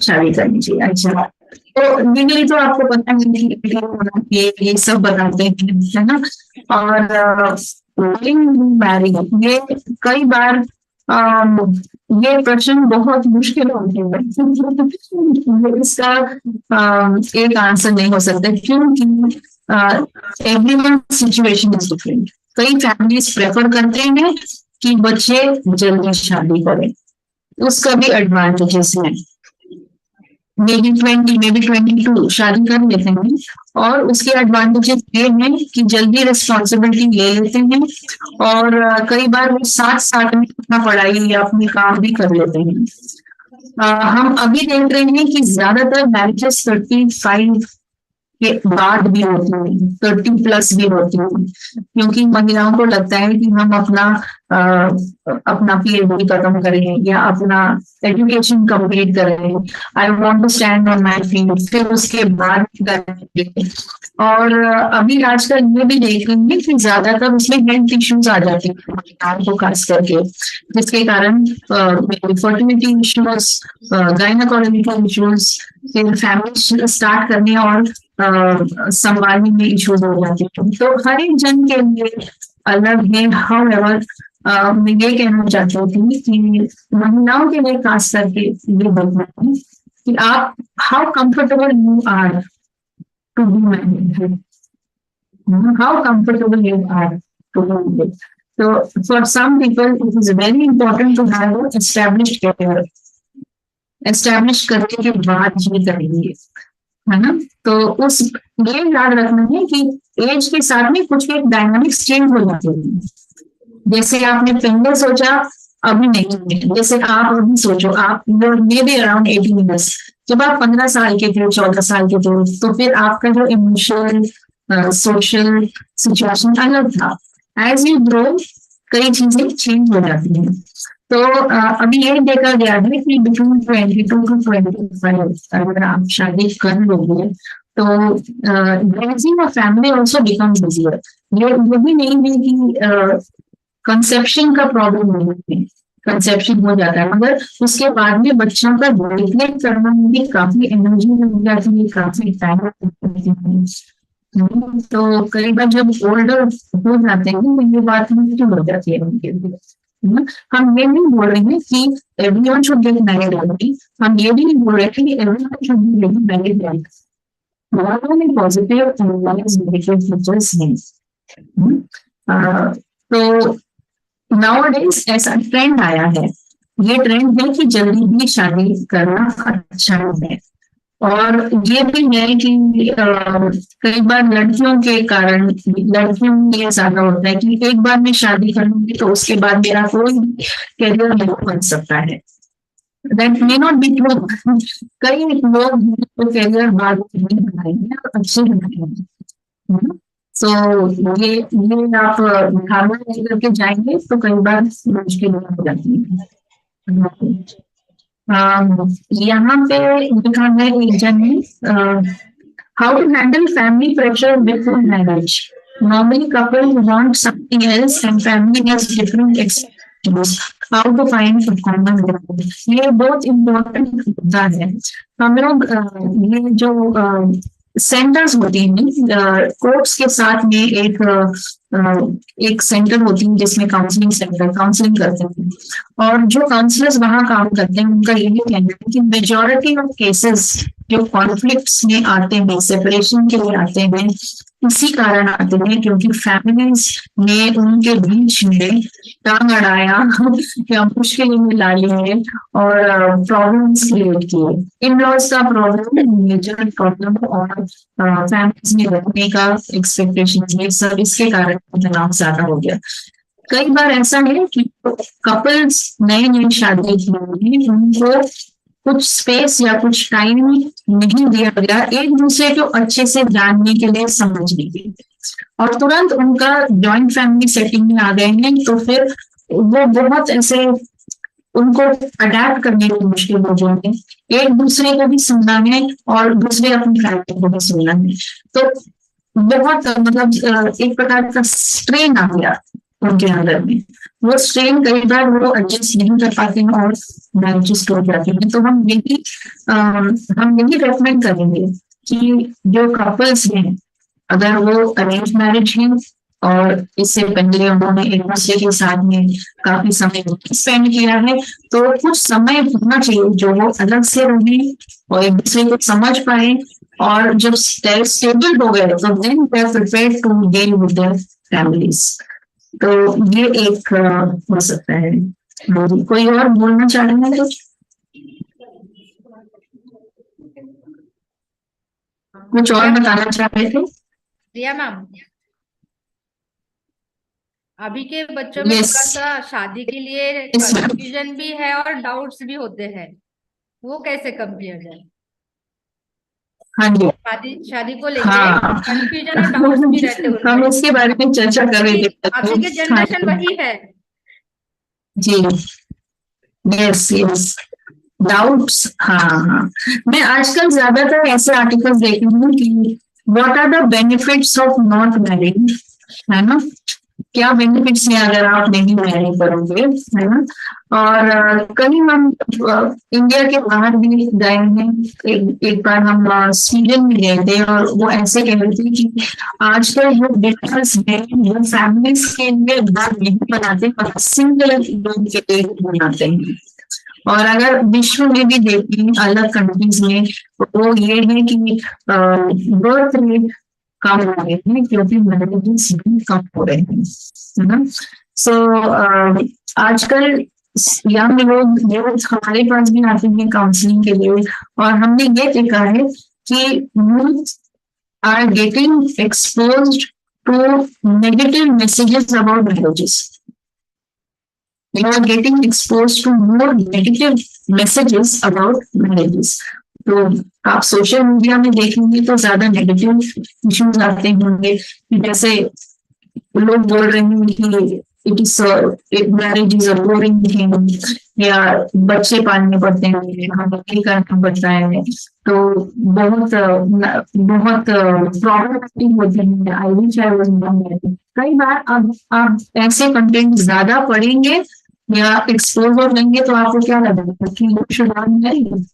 शादी करनी चाहिए। अच्छा, तो लीगली तो आपको पता है कि ये सब बताते हैं, है ना। और मैरिज ये कई बार ये प्रश्न बहुत मुश्किल होते हैं। इसका एक आंसर नहीं हो सकता क्योंकि एवरीवन सिचुएशन इज डिफरेंट। कई फैमिलीज प्रेफर करते हैं कि बच्चे जल्दी शादी करें, उसका भी एडवांटेजेस हैं। मे बी 20, मे बी 22 शादी कर लेते हैं और उसके एडवांटेजेस ये हैं कि जल्दी रिस्पॉन्सिबिलिटी ले लेते हैं और कई बार वो साथ साथ में अपना पढ़ाई या अपने काम भी कर लेते हैं। हम अभी देख रहे हैं कि ज्यादातर मैरिजेस 35 के बाद भी होती है, 30+ भी होती है, क्योंकि महिलाओं को लगता है कि हम अपना PhD खत्म करें या अपना एजुकेशन कंप्लीट करें, I want to stand on my feet, फिर उसके बाद करेंगे। और अभी आजकल ये भी देख रहे हैं कि ज्यादातर उसमें हेल्थ इश्यूज आ जाते हैं महिलाओं को खास करके, जिसके कारण फर्टिलिटी इश्यूज, गायनाकोलॉजिकल इश्यूज, फिर फैमिली स्टार्ट करने और संभालने में इश्यूज हो जाते हैं। तो हर एक जन के लिए अलग है। हाउएवर मैं ये कहना चाहती थी कि महिलाओं के लिए खास करके ये बोलना है कि आप how comfortable you are to be married, how comfortable you are to be married. So for some people it is very important to have an established career, establish करने के बाद ही करेंगे, है ना। तो उस ये याद रखना है कि एज के साथ में कुछ एक डायनामिक्स चेंज हो जाते हैं। जैसे आपने पहले सोचा अभी नहीं है, जैसे आप अभी सोचो आप मे बी अराउंड 18 ईयर्स, जब आप 15 साल के थे, 14 साल के थे, तो फिर आपका जो इमोशनल सोशल सिचुएशन अलग था। एज यू ग्रो कई चीजें चेंज हो जाती हैं। तो अभी ये देखा गया है कि बिटवीन 22 to 25 अगर आप शादी कर लोगे तो raising a family also becomes easier. ये भी नहीं है कि कंसेप्शन का प्रॉब्लम नहीं है, कंसेप्शन हो जाता है, मगर उसके बाद में बच्चों का डेवलपमेंट करना भी काफी एनर्जी लग जाती है, काफी टाइम। तो कई बार जब ओल्डर हो जाते हैं तो ये बात मुश्किल हो जाती है उनके लिए। हम ये नहीं बोल रहे हैं कि everyone should get married early, हम ये भी नहीं बोल रहे हैं कि everyone should be getting married early. बहुत में पॉजिटिव और नेगेटिव फीचर्स हैं। तो नाउअडेज ऐसा ट्रेंड आया है, ये ट्रेंड है कि जल्दी भी शादी करना अच्छा है। और ये भी है कि कई बार लड़कियों के कारण लड़कियों में ये ज्यादा होता है कि एक बार मैं शादी करूंगी तो उसके बाद मेरा कोई करियर नहीं बन सकता है। That may not be true. कई लोग तो करियर बाद में नहीं बनाएंगे और अच्छे बनाएंगे। सो ये आप धारणा लेकर के जाएंगे तो कई बार मुश्किल हो जाती है। यहाँ पे लिखा है एक जन ने how to handle family pressure before marriage. Normally couples want something else and family has different expectations. How to find a common ground. ये बहुत इम्पोर्टेंट मुद्दा है। हम लोग ये जो सेंटर्स होती हैं कोर्ट्स के साथ में एक सेंटर होती है जिसमें काउंसलिंग सेंटर काउंसलिंग करते हैं और जो काउंसलर्स वहाँ काम करते हैं उनका यही कहना है कि मेजोरिटी ऑफ केसेस जो कॉन्फ्लिक्ट्स में आते हैं सेपरेशन के लिए आते हैं इसी कारण आते हैं क्योंकि फैमिलीज ने उनके बीच में टांग अड़ाया या मुश्किलों में ला लिए और प्रॉब्लम्स क्रिएट किए। इन लॉज का प्रॉब्लम मेजर प्रॉब्लम और फैमिलीज में रहने का एक्सपेक्टेशन ये सब इसके कारण तनाव ज्यादा हो गया। कई बार ऐसा है कि कपल्स नए नए शादी की उनको कुछ स्पेस या कुछ टाइम नहीं दिया गया एक दूसरे को अच्छे से जानने के लिए समझने के लिए और तुरंत उनका जॉइंट फैमिली सेटिंग में आ गए हैं तो फिर वो बहुत ऐसे उनको अडेप्ट करने में मुश्किल हो जाएंगे। एक दूसरे को भी सुनना है और दूसरे अपनी फैमिली को भी सुनना है तो बहुत मतलब एक प्रकार का स्ट्रेन आ गया उनके अंदर में। वो स्ट्रेन कई बार वो एडजस्ट नहीं कर पाते हैं और मैरिजेस टूट जाते हैं। तो हम यही रेकमेंड करेंगे कि जो कपल्स हैं अगर वो अरेंज मैरिज है और इससे पहले उन्होंने एक दूसरे के साथ में काफी समय स्पेंड किया है तो कुछ समय होना चाहिए जो वो अलग से रहे और एक दूसरे को समझ पाए और जब स्टेबल हो गए तो then they are prepared to deal with their families. तो ये एक हो सकता है। कोई और बोलना चाह रहे हैं कुछ और बताना चाह रहे थे? रिया मैम, अभी के बच्चों में Yes. थोड़ा सा शादी के लिए Yes, ma'am. कंफ्यूजन भी है और डाउट्स भी होते हैं, वो कैसे कम किया जाए? हाँ जी शादी को लेके हाँ कंफ्यूजन और डाउट्स भी रहते हैं हम उनमें। इसके बारे में चर्चा कर रहे थे। अभी के जनरेशन वही है जी यस यस डाउट्स। हाँ मैं आजकल ज्यादातर ऐसे आर्टिकल्स देख रही हूँ कि what are the benefits of not married, है ना? क्या बेनिफिट्स हैं अगर आप नहीं मैरी करोगे, है ना? और कहीं हम इंडिया के बाहर भी गए हैं। एक बार हम स्वीडन में गए थे और वो ऐसे कह रहे थे कि आजकल जो बिजनेस है वो फैमिलीज के लिए घर नहीं बनाते पर सिंगल लोग के लिए बनाते हैं। और अगर विश्व में भी देखें अलग कंट्रीज में तो ये है कि बर्थ रेट कम हो रहे हैं क्योंकि मैरिजेस भी कम हो रहे हैं, है ना? सो आजकल यंग लोग हमारे पास भी आते हैं काउंसलिंग के लिए और हमने ये देखा है कि youth are getting exposed to negative messages about marriages. They are getting exposed to more negative messages about marriages. तो आप सोशल मीडिया में देखेंगे तो ज्यादा नेगेटिव इश्यूज आते होंगे जैसे लोग बोल रहे हैं कि it is marriage is a boring thing या बच्चे पालने पड़ते हैं हमें ये करना पड़ता है तो बहुत बहुत प्रॉब्लमेटिक होती है। I wish I was not married. कई बार अब आप ऐसे कंटेंट ज्यादा पढ़ेंगे या एक्सपोजर लेंगे तो आपको क्या लगेगा कि you should not marry.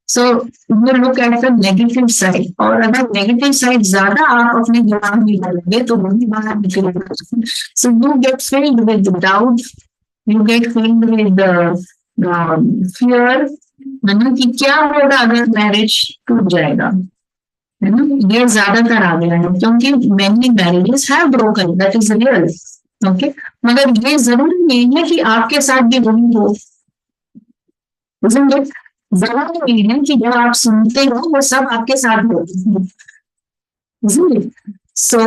So you look at the negative side और अगर नेगेटिव साइड ज्यादा आप अपने दिमाग में डालेंगे तो वही बाहर निकलेगा। So you get filled with doubt, you get filled with fear, है ना? कि क्या होगा अगर मैरिज टूट जाएगा, है ना? ये ज्यादातर आ गया है क्योंकि many marriages have broken, that is real. Okay मगर ये जरूरी नहीं है कि आपके साथ भी वही हो। जरूरी नहीं है कि जो आप सुनते हो वो सब आपके साथ हो, isn't it? So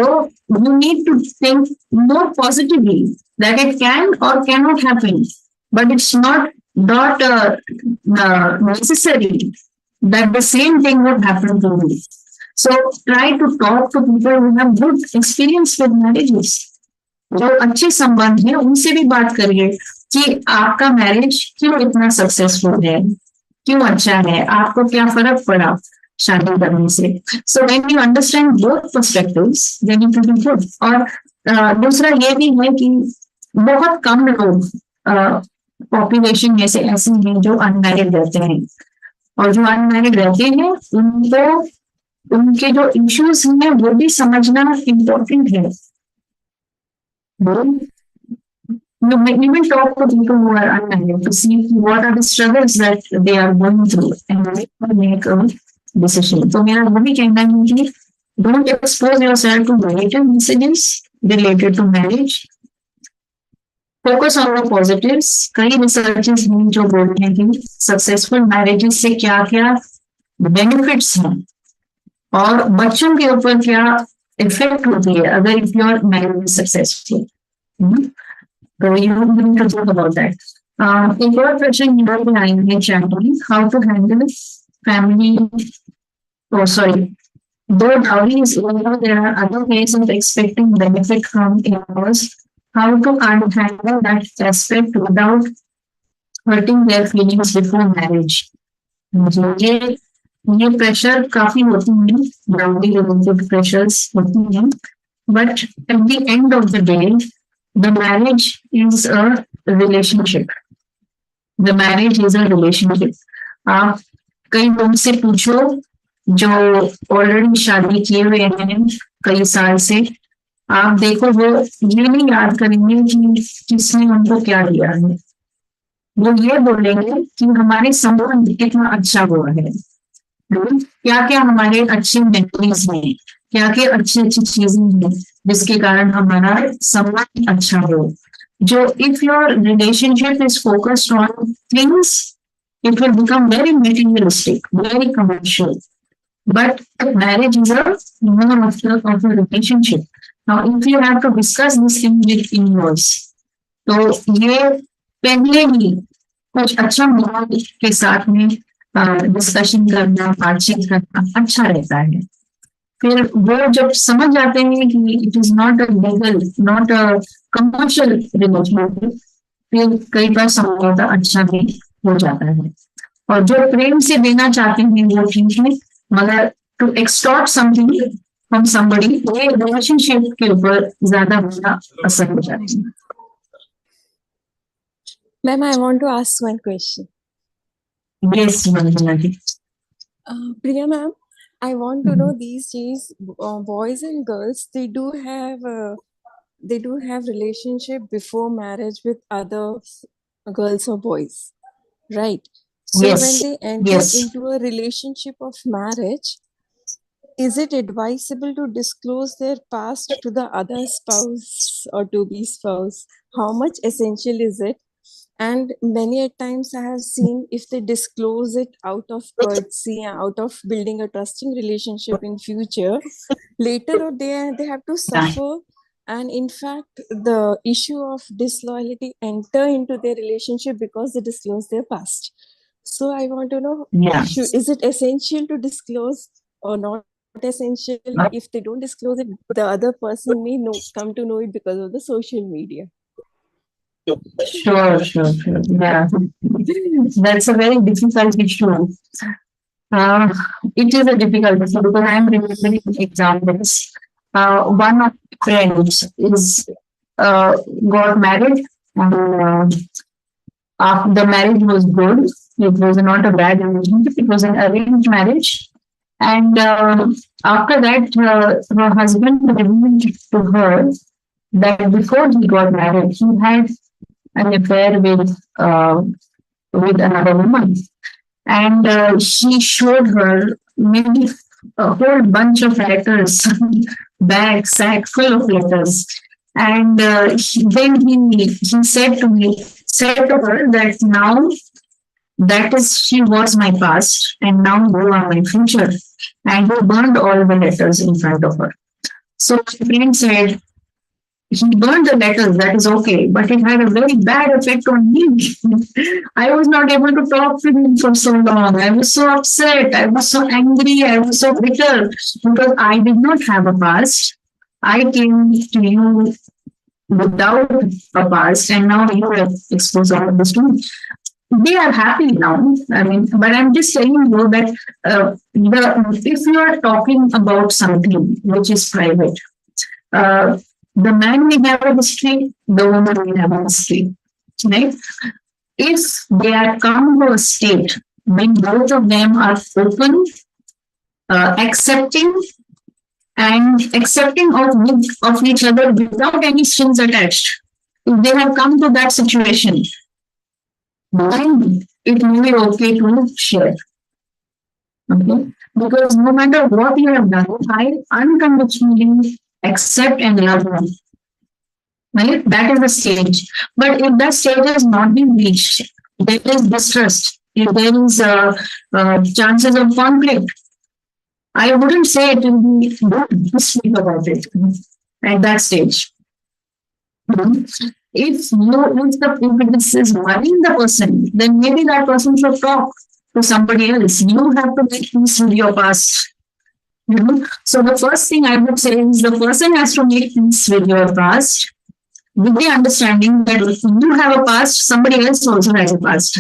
you need to think more positively that it can or cannot happen, but it's not necessary that the same thing would happen to you. So try to talk to people who have good experience with marriages. जो अच्छे संबंध है उनसे भी बात करिए कि आपका मैरिज क्यों इतना सक्सेसफुल है, क्यों अच्छा है, आपको क्या फर्क पड़ा शादी करने से. So when you understand both perspectives then you can be good. और दूसरा ये भी है कि बहुत कम लोग पॉपुलेशन में से ऐसे हैं जो अनमैरिड रहते हैं, और जो अनमैरिड रहते हैं उनको उनके जो इश्यूज हैं वो भी समझना इम्पोर्टेंट है. You may even talk to people who are unmarried to see what are the struggles that they are going through and make a decision. तो मेरा वो भी कहना है कि don't expose yourself to negative messages related to marriage. Focus on the positives. कई researches हैं जो बोलते हैं कि successful marriages से क्या क्या benefits हैं और बच्चों के ऊपर क्या इफेक्ट होती है अगर if your marriage is successful. So you need to talk about that. एक और प्रश्न यहाँ पे आएंगे चैट में, how to handle family. Oh, sorry. Though dowry is over, there are other ways of expecting benefit from in-laws. How to handle that aspect without hurting their feelings before marriage. ये pressure काफी होती है, dowry related pressures होती हैं, but at the end of the day the marriage is a relationship. The marriage is a relationship. आप कई लोग से पूछो जो ऑलरेडी शादी किए हुए हैं कई साल से, आप देखो वो ये नहीं याद करेंगे कि किसने उनको क्या दिया है, वो ये बोलेंगे कि हमारे संबंध कितना अच्छा हुआ है, क्या क्या हमारे अच्छे मेमोरीज हैं, क्या क्या अच्छी अच्छी चीजें हैं जिसके कारण हमारा संबंध अच्छा हो. जो if your relationship is focused on things it will become very materialistic, very commercial. But marriage is a more of a relationship. Now, if you have to discuss this thing with in-laws, तो ये पहले ही कुछ अच्छा माहौल के साथ में discussion करना, बातचीत करना अच्छा रहता है. फिर वो जब समझ जाते हैं कि it is not a legal, not a commercial relationship, फिर कई बार समझौता अच्छा भी हो जाता है. और जो प्रेम से देना चाहते हैं वो ठीक है, मगर to extort something from somebody ये रिलेशनशिप के ऊपर ज्यादा बुरा असर हो जाता है. Ma'am, I want to ask one question. Yes Vandana ji. Priya ma'am, I want to know these days, boys and girls, they do have relationship before marriage with other girls or boys, right? So Yes, when they enter yes. into a relationship of marriage, is it advisable to disclose their past to the other spouse or to be spouse? How much essential is it? And many a times I have seen if they disclose it out of courtesy, out of building a trusting relationship in future, later or they have to suffer. And in fact, the issue of disloyalty enter into their relationship because they disclose their past. So I want to know, Yeah. is it essential to disclose or not essential? If they don't disclose it, the other person may come to know it because of the social media. Sure. Yeah. That's a very difficult issue. It is a difficult issue because I am remembering examples. One of my friends is got married and after the marriage was good. It was not a bad relationship. It was an arranged marriage. And after that, her husband revealed to her that before he got married, he had an affair with another woman, and she showed her maybe a whole bunch of letters, sack full of letters, and then he said to her that now That is, she was my past, and now you are my future. And he burned all the letters in front of her. So my friend said, he burned the letters, that is okay, but it had a very bad effect on me. I was not able to talk to him for so long. I was so upset. I was so angry. I was so bitter because I did not have a past. I came to you without a past, and now you have exposed all of this to me. They are happy now. I mean, but I'm just telling you that if you are talking about something which is private, uh, the man may have a history, the woman may have a history, right? If they are come to a state when both of them are open, accepting, and accepting of each other without any strings attached, if they have come to that situation, then it may be okay to share. Okay? Because no matter what you have done, I unconditionally accept and love you. Right? That is the stage. But if that stage has not been reached, there is distrust. If there is chances of conflict, I wouldn't say it will be good to speak about it at that stage. If this is worrying the person, then maybe that person should talk to somebody else. You have to make peace with your past. So the first thing I would say is the person has to make peace with your past, with the understanding that if you have a past, somebody else also has a past.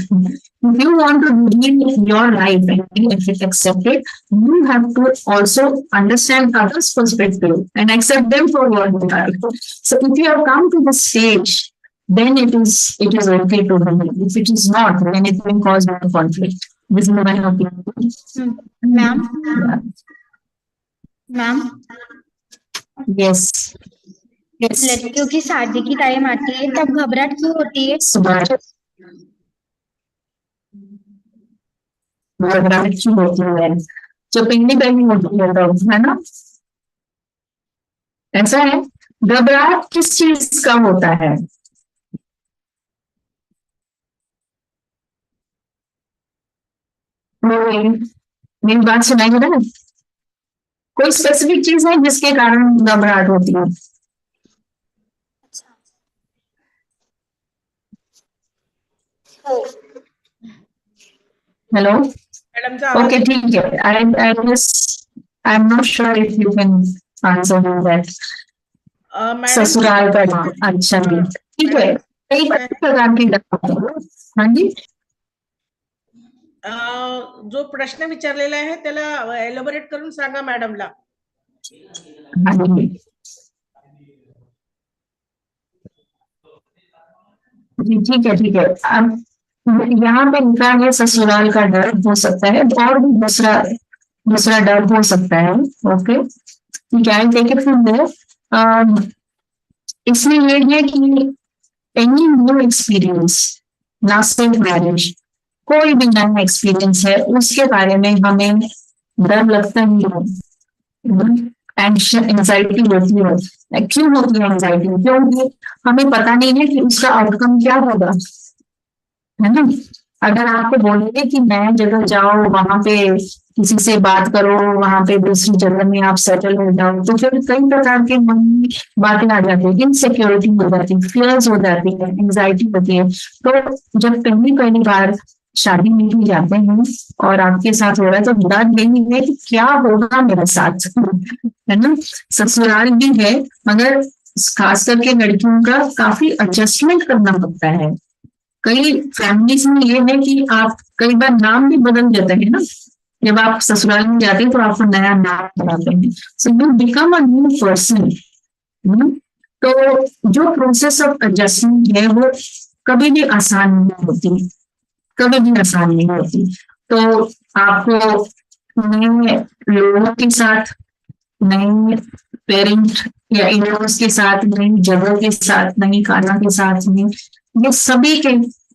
If you want to live your life and accept it, you have to also understand others' perspective and accept them for what they are. So if you have come to the stage, then it is okay to do. If it is not, then it will cause more conflict. This is my opinion. Ma'am, Yeah. ma'am, Yes. Yes. लड़कियों की शादी की time आती है तब घबराहट क्यों होती है? घबराहट क्यों होती है? जो पिंडी पहनी होती है ना, ऐसा है। घबराहट किस चीज का होता है? मेरी बात सुनाई दे रहा है? कोई स्पेसिफिक चीज है जिसके कारण घबराहट होती है? हेलो, ओके ठीक है। I am not sure if you can answer that. ससुराल का नाम, अच्छा जी, ठीक है। कई प्रकार की हाँ जी, जो प्रश्न विचारलेला आहे त्याला एलोबरेट करून सांगा मॅडमला. हाँ जी जी, ठीक है ठीक है। अब यहाँ पे लिखा है ससुराल का डर हो सकता है, और भी दूसरा डर हो सकता है। ओके ठीक है, I take it from there. इसमें ये है कि एनी न्यू एक्सपीरियंस, ना सिर्फ मैरिज, कोई भी नया एक्सपीरियंस है उसके बारे में हमें डर लगता ही है, एंजाइटी होती है। क्यों होती है एंजाइटी? क्योंकि हमें पता नहीं है कि उसका आउटकम क्या होगा, है ना। अगर आपको बोलेंगे कि नया जगह जाओ, वहां पे किसी से बात करो, वहां पे दूसरी जगह में आप सेटल हो जाओ, तो फिर कई प्रकार के मन में बातें आ जाती है, इनसिक्योरिटी हो जाती है, फियर्स हो जाती है, एंग्जाइटी होती है। तो जब पहली बार शादी में भी जाते हैं और आपके साथ हो रहा है, तो डर यही है कि क्या होगा मेरे साथ, है ना। ससुराल भी है, मगर खास करके लड़कियों का काफी एडजस्टमेंट करना पड़ता है। कई फैमिलीज में ये है कि आप कई बार नाम भी बदल जाते हैं ना, जब आप ससुराल में जाते हैं तो आपको नया नाम बनाते हैं, so you become a new person. तो जो प्रोसेस ऑफ एडजस्टमेंट है वो कभी भी आसान नहीं होती, कभी भी आसान नहीं होती। तो आपको नए लोगों के साथ, नए पेरेंट या इन-लॉज के साथ, नई जगह के साथ, नई खाना के साथ में, ये सभी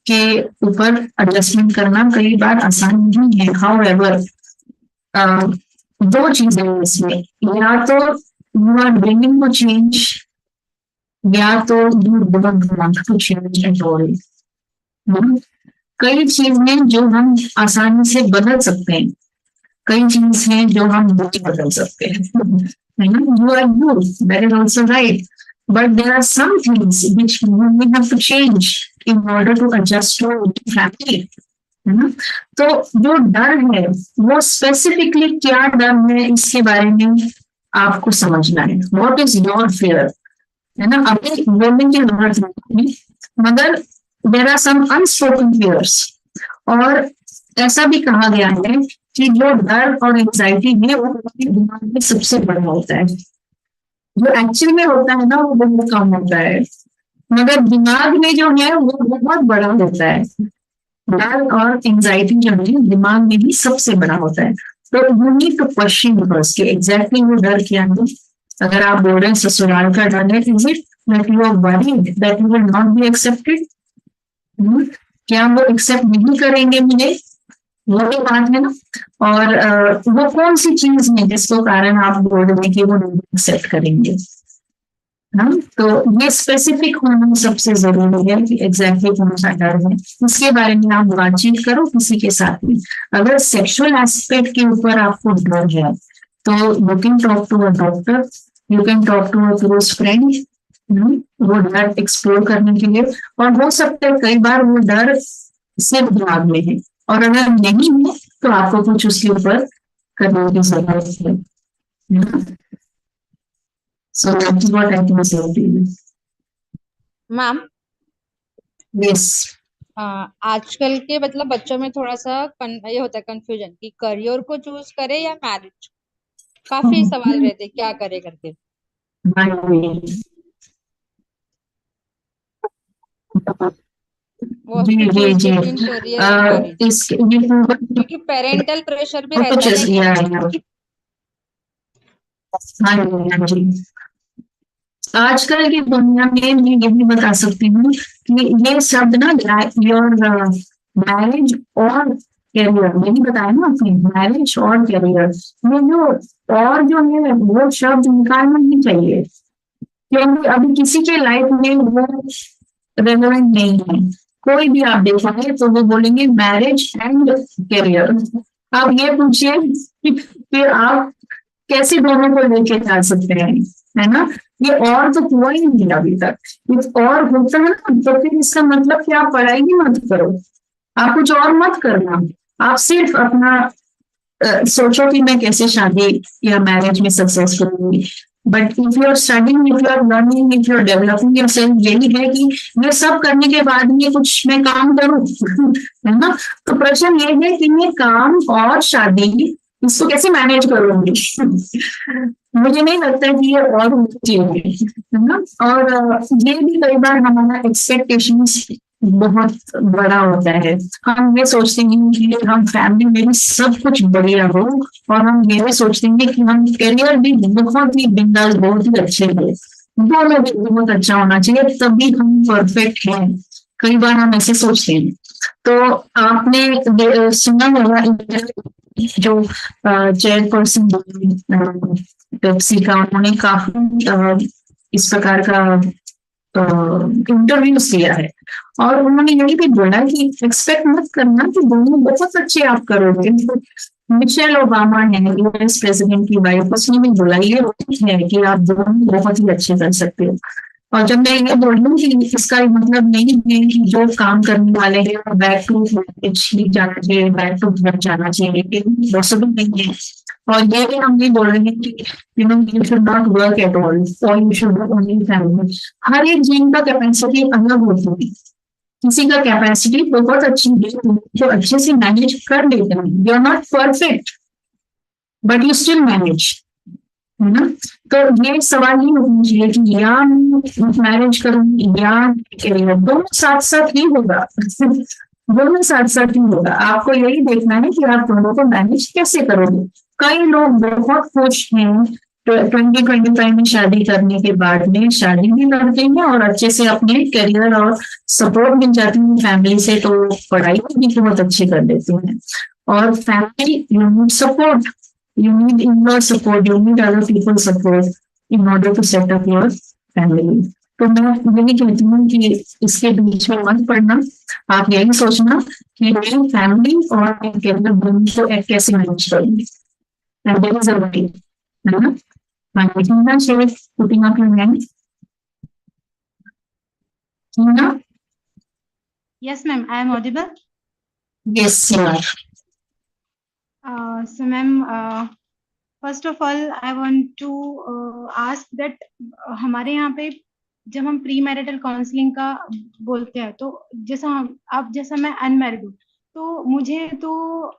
के ऊपर एडजस्टमेंट करना कई बार आसान नहीं है। हाउएवर दो चीजें हैं इसमें, या तो you are bringing to change, या तो you don't want to change at all. कई चीजें जो हम आसानी से बदल सकते हैं, कई चीज हैं जो हम नहीं बदल सकते हैं, है ना? You are you, that is also right, but there are some things which we have to change in order to adjust to family, है ना? तो जो डर है वो स्पेसिफिकली क्या डर है, इसके बारे में आपको समझना है। व्हाट इज योर फियर, है ना? अभी बोलने की जरूरत नहीं, मगर there are some unspoken fears. और ऐसा भी कहा गया है कि जो डर और एंजाइटी है वो दिमाग में सबसे बड़ा होता है, जो एक्चुअल में होता है ना वो बहुत कम होता है, मगर दिमाग में जो है वो बहुत बड़ा होता है। डर और एंजाइटी जो है दिमाग में भी सबसे बड़ा होता है। तो you need to question first कि एग्जैक्टली वो डर क्या है। अगर आप बोल रहे हैं ससुराल का डर है, is it that you are worried that you will not be accepted? क्या वो एक्सेप्ट नहीं करेंगे मुझे, वो भी बात है ना। और वो कौन सी चीज है जिसको कारण आप बोल रहे हैं कि वो नहीं एक्सेप्ट करेंगे, हाँ? तो ये स्पेसिफिक होना सबसे जरूरी है कि एग्जैक्टली कौन सा डर है, इसके बारे में आप बातचीत करो किसी के साथ में। अगर सेक्सुअल एस्पेक्ट के ऊपर आपको डर है तो you can talk to a doctor, you can talk to a close friend, वो डर एक्सप्लोर करने के लिए। और हो सकता है कई बार वो डर सिर्फ दिमाग में है, और अगर नहीं है तो आपको कुछ उसके ऊपर करने की जरूरत है। So that is what I can say to you. Ma'am, Yes. आजकल के मतलब बच्चों में थोड़ा सा ये होता है कंफ्यूजन कि करियर को चूज करे या मैरिज। काफी सवाल रहते हैं क्या करे करके। वो जी टू जी चूज जी बिटवीन करियर एंड मैरिज, इस ये क्योंकि पेरेंटल प्रेशर भी कुछ रहता है ना कि हाँ जी हाँ जी। आजकल की दुनिया में मैं यही बता सकती हूँ कि ये शब्द ना योर मैरिज और कैरियर, यही बताया ना आपने, मैरिज और कैरियर, ये जो और जो है वो शब्द निकालना नहीं चाहिए, क्योंकि अभी किसी के लाइफ में वो रेलेवेंट नहीं है। कोई भी आप देखोगे तो वो बोलेंगे मैरिज एंड कैरियर। आप ये पूछिए कि आप कैसे दोनों को लेके जा सकते हैं, है ना? ये और तो हुआ ही नहीं अभी तक। कुछ और होता है ना तो फिर इसका मतलब कि आप पढ़ाई ही मत करो, आप कुछ और मत करना, आप सिर्फ अपना सोचो कि मैं कैसे शादी या मैरिज में सक्सेस करूंगी। But if you are studying, if you are learning, if you are developing yourself, यही है कि ये सब करने के बाद में कुछ मैं काम करूं है ना? तो प्रश्न ये है कि मैं काम और शादी इसको कैसे मैनेज करूंगी मुझे नहीं लगता कि ये और होनी चाहिए, है ना? और ये भी कई बार हमारा एक्सपेक्टेशंस बहुत बड़ा होता है। हम ये सोचते हैं कि हम फैमिली में भी सब कुछ बढ़िया हो, और हम ये भी सोचते हैं कि हम करियर भी बहुत ही बिंदास, बहुत ही अच्छे हो, दोनों भी बहुत अच्छा होना चाहिए तभी हम परफेक्ट हैं। कई बार हम ऐसे सोचते हैं। तो आपने सुना होगा जो चेयरपर्सन पेप्सी का, उन्होंने काफी इस प्रकार का इंटरव्यूज दिया है, और उन्होंने यही भी बोला कि एक्सपेक्ट मत करना कि दोनों बहुत अच्छे आप करोगे। मिशेल ओबामा है यूएस प्रेसिडेंट की वाइफ, उसने भी बोला ये है कि आप दोनों बहुत ही अच्छे कर सकते हो। और जब मैं ये बोल रही हूँ कि इसका मतलब नहीं है कि जो काम करने वाले हैं वो बैक टू जाना चाहिए, बैक टू घर जाना चाहिए, लेकिन पॉसिबल नहीं है। और ये भी हम नहीं बोल रहे हैं कि you know you should not work at all और यू शुड ओनली फैमिली। हर एक जीन का कैपेसिटी अलग होती है, किसी का कैपेसिटी बहुत अच्छी है जो अच्छे से मैनेज कर लेते हैं। You are not perfect but you still manage, है ना? तो ये सवाल ही होना चाहिए कि या मैरिज करूंगी या करियर, दोनों साथ साथ ही होगा दोनों साथ साथ ही होगा। आपको यही देखना है कि आप दोनों को मैनेज कैसे करोगे। कई लोग बहुत खुश हैं 2025 में शादी करने के बाद में, शादी भी करते हैं और अच्छे से अपने करियर और सपोर्ट मिल जाती है फैमिली से, तो पढ़ाई भी बहुत अच्छी कर लेते हैं। और family you need support, you need in-law support, you need other people's support in order to set up your family. तो मैं यही कहती हूँ कि इसके बीच में मत पड़ना, आप यही सोचना कि मेरी फैमिली और मैं करियर दोनों को कैसे मैनेज करूंगी, and there is a way, है ना? हाँ, Tina share putting up your hand. Tina, Yes, ma'am. I am audible. Yes you are. So, ma'am, first of all, I want to ask that हमारे यहाँ पे जब हम प्री मैरिटल काउंसलिंग का बोलते हैं तो जैसा अब जैसा मैं अनमैरिड हूँ तो मुझे तो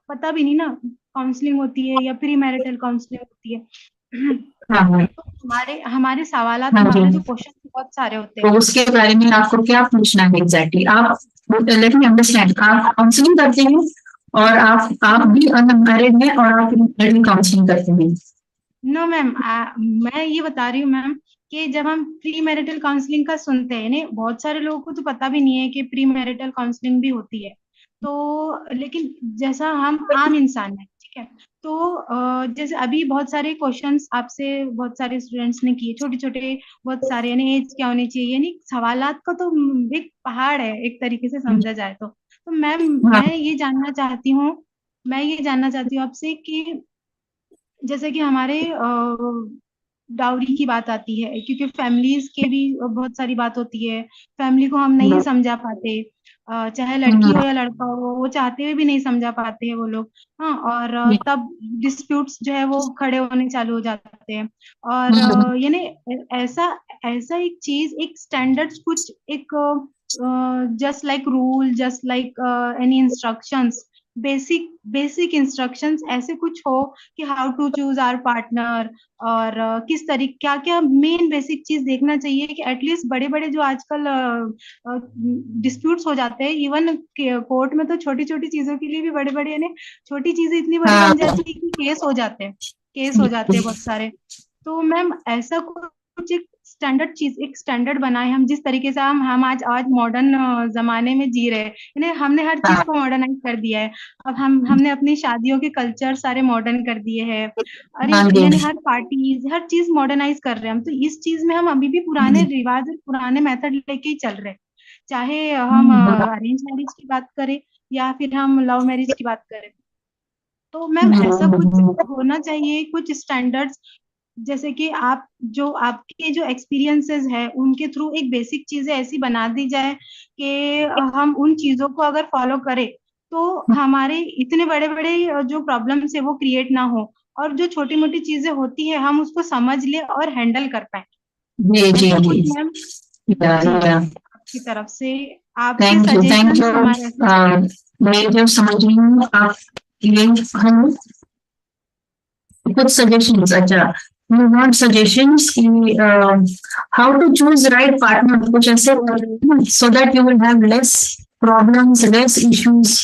पता भी नहीं ना काउंसलिंग होती है या प्री मैरिटल काउंसलिंग होती है। हाँ हाँ तो हमारे हमारे सवालात हाँ जी, हमारे जो क्वेश्चन बहुत सारे होते तो हैं। उसके बारे में आपको क्या पूछना है एग्जैक्टली? आप लेट मी अंडरस्टैंड, आप काउंसलिंग करते हैं और आप भी अनमैरिड हैं और आप मैरिड काउंसलिंग करते हैं? नो मैम, मैं ये बता रही हूँ मैम कि जब हम प्री मैरिटल काउंसलिंग का सुनते हैं ना बहुत सारे लोगों को तो पता भी नहीं है कि प्री मैरिटल काउंसलिंग भी होती है। तो लेकिन जैसा हम आम इंसान है, ठीक है, तो जैसे अभी बहुत सारे क्वेश्चंस आपसे बहुत सारे स्टूडेंट्स ने किए, छोटे छोटे बहुत सारे, यानी एज क्या होनी चाहिए, यानी सवालात का तो एक पहाड़ है एक तरीके से समझा जाए तो मैम हाँ मैं ये जानना चाहती हूँ आपसे कि जैसे कि हमारे डाउरी की बात आती है क्योंकि फैमिलीज के भी बहुत सारी बात होती है, फैमिली को हम नहीं समझा पाते, चाहे लड़की हो या लड़का हो वो चाहते हुए भी नहीं समझा पाते हैं वो लोग। हाँ, और तब डिस्प्यूट्स जो है वो खड़े होने चालू हो जाते हैं। और यानी ऐसा ऐसा एक चीज, एक स्टैंडर्ड्स, कुछ एक just like rule, just like any instructions, basic basic instructions ऐसे कुछ हो कि how to choose our partner, और किस तरीके क्या क्या मेन बेसिक चीज देखना चाहिए कि एटलीस्ट बड़े बड़े जो आजकल डिस्प्यूट्स हो जाते हैं इवन कोर्ट में, तो छोटी छोटी चीजों के लिए भी बड़े बड़े यानी छोटी चीजें इतनी बड़ी हाँ बन जाती है कि केस हो जाते हैं बहुत सारे। तो मैम ऐसा कुछ एक स्टैंडर्ड चीज, एक स्टैंडर्ड बनाए हम, जिस तरीके से हम आज आज मॉडर्न जमाने में जी रहे हैं, यानी हमने हर चीज को मॉडर्नाइज कर दिया है। अब हमने अपनी शादियों के कल्चर सारे मॉडर्न कर दिए हैं, अरे हाँ जी, यानी हर पार्टीज हर चीज मॉडर्नाइज कर रहे हैं हम, तो इस चीज में हम अभी भी पुराने रिवाज और पुराने मेथड लेके ही चल रहे हैं, चाहे हम अरेंज मैरिज की बात करें या फिर हम लव मैरिज की बात करें। तो मैम ऐसा कुछ होना चाहिए, कुछ स्टैंडर्ड्स, जैसे कि आप जो आपके जो एक्सपीरियंसेस है उनके थ्रू एक बेसिक चीजें ऐसी बना दी जाए कि हम उन चीजों को अगर फॉलो करें तो हमारे इतने बड़े बड़े जो प्रॉब्लम्स है वो क्रिएट ना हो, और जो छोटी मोटी चीजें होती है हम उसको समझ ले और हैंडल कर पाए। जी जी ऐसा कुछ जी, मैम या जी या आपकी तरफ से, आपके thank you thank suggestions you. हमारे ऐसे चाहिए। मैं जो समझ रही हूँ आप ये, हम कुछ सजेशंस, अच्छा यू वांट सजेशंस कि how to choose right partner, कुछ ऐसे, so that you will have less problems, less issues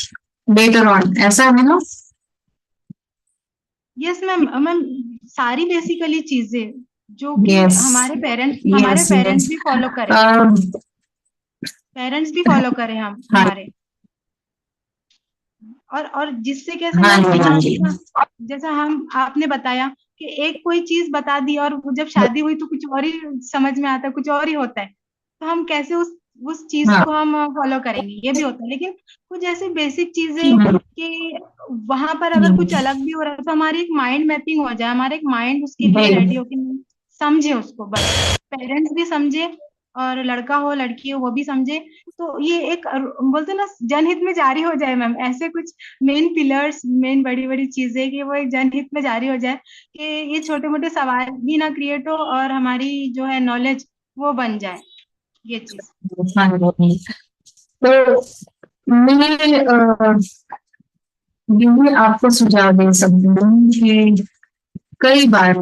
later on, ऐसा है ना? यस मैम, मैम सारी बेसिकली चीजें जो कि यस हमारे यस पेरेंट्स यस, भी फॉलो करें, पेरेंट्स भी फॉलो करें हम हाँ हमारे, और जिससे कैसे हाँ मैम जी हाँ जी, जैसा जैसा हम आपने बताया कि एक कोई चीज बता दी और वो जब शादी हुई तो कुछ और ही समझ में आता है, कुछ और ही होता है, तो हम कैसे उस चीज हाँ को हम फॉलो करेंगे, ये भी होता है। लेकिन कुछ ऐसी बेसिक चीजें कि वहां पर अगर कुछ अलग भी हो रहा है तो हमारी एक माइंड मैपिंग हो जाए, हमारा एक माइंड उसके लिए रेडी हो कि नहीं, समझे उसको, बस पेरेंट्स भी समझे और लड़का हो लड़की हो वो भी समझे, तो ये एक बोलते हैं ना जनहित में जारी हो जाए मैम, ऐसे कुछ मेन पिलर्स, मेन बड़ी बड़ी चीजें कि वो एक जनहित में जारी हो जाए कि ये छोटे मोटे सवाल भी ना क्रिएट हो और हमारी जो है नॉलेज वो बन जाए, ये चीज। हाँ जी। तो मैं यही आपको सुझाव दे सकती हूँ कि कई बार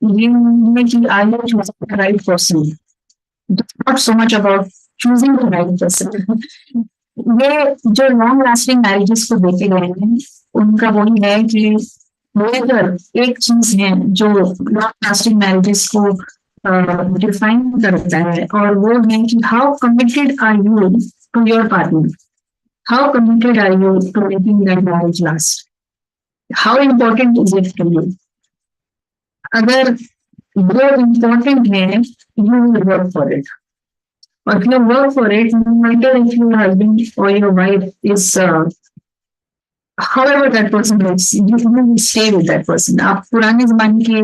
ये है कि I am choosing the right person, not so much about choosing the right person. ये जो लॉन्ग लास्टिंग मैरिजेस को देखे गए हैं उनका वही है कि मेजर एक चीज है जो लॉन्ग लास्टिंग मैरिजेस को डिफाइन करता है, और वो है कि how committed are you to your partner, how committed are you to making that marriage last, how important is it to you. अगर वो इम्पोर्टेंट है, you will work for it, or if you work for it, no matter if your husband or your wife is however that person lives, you will stay with that person. आप पुराने जमाने के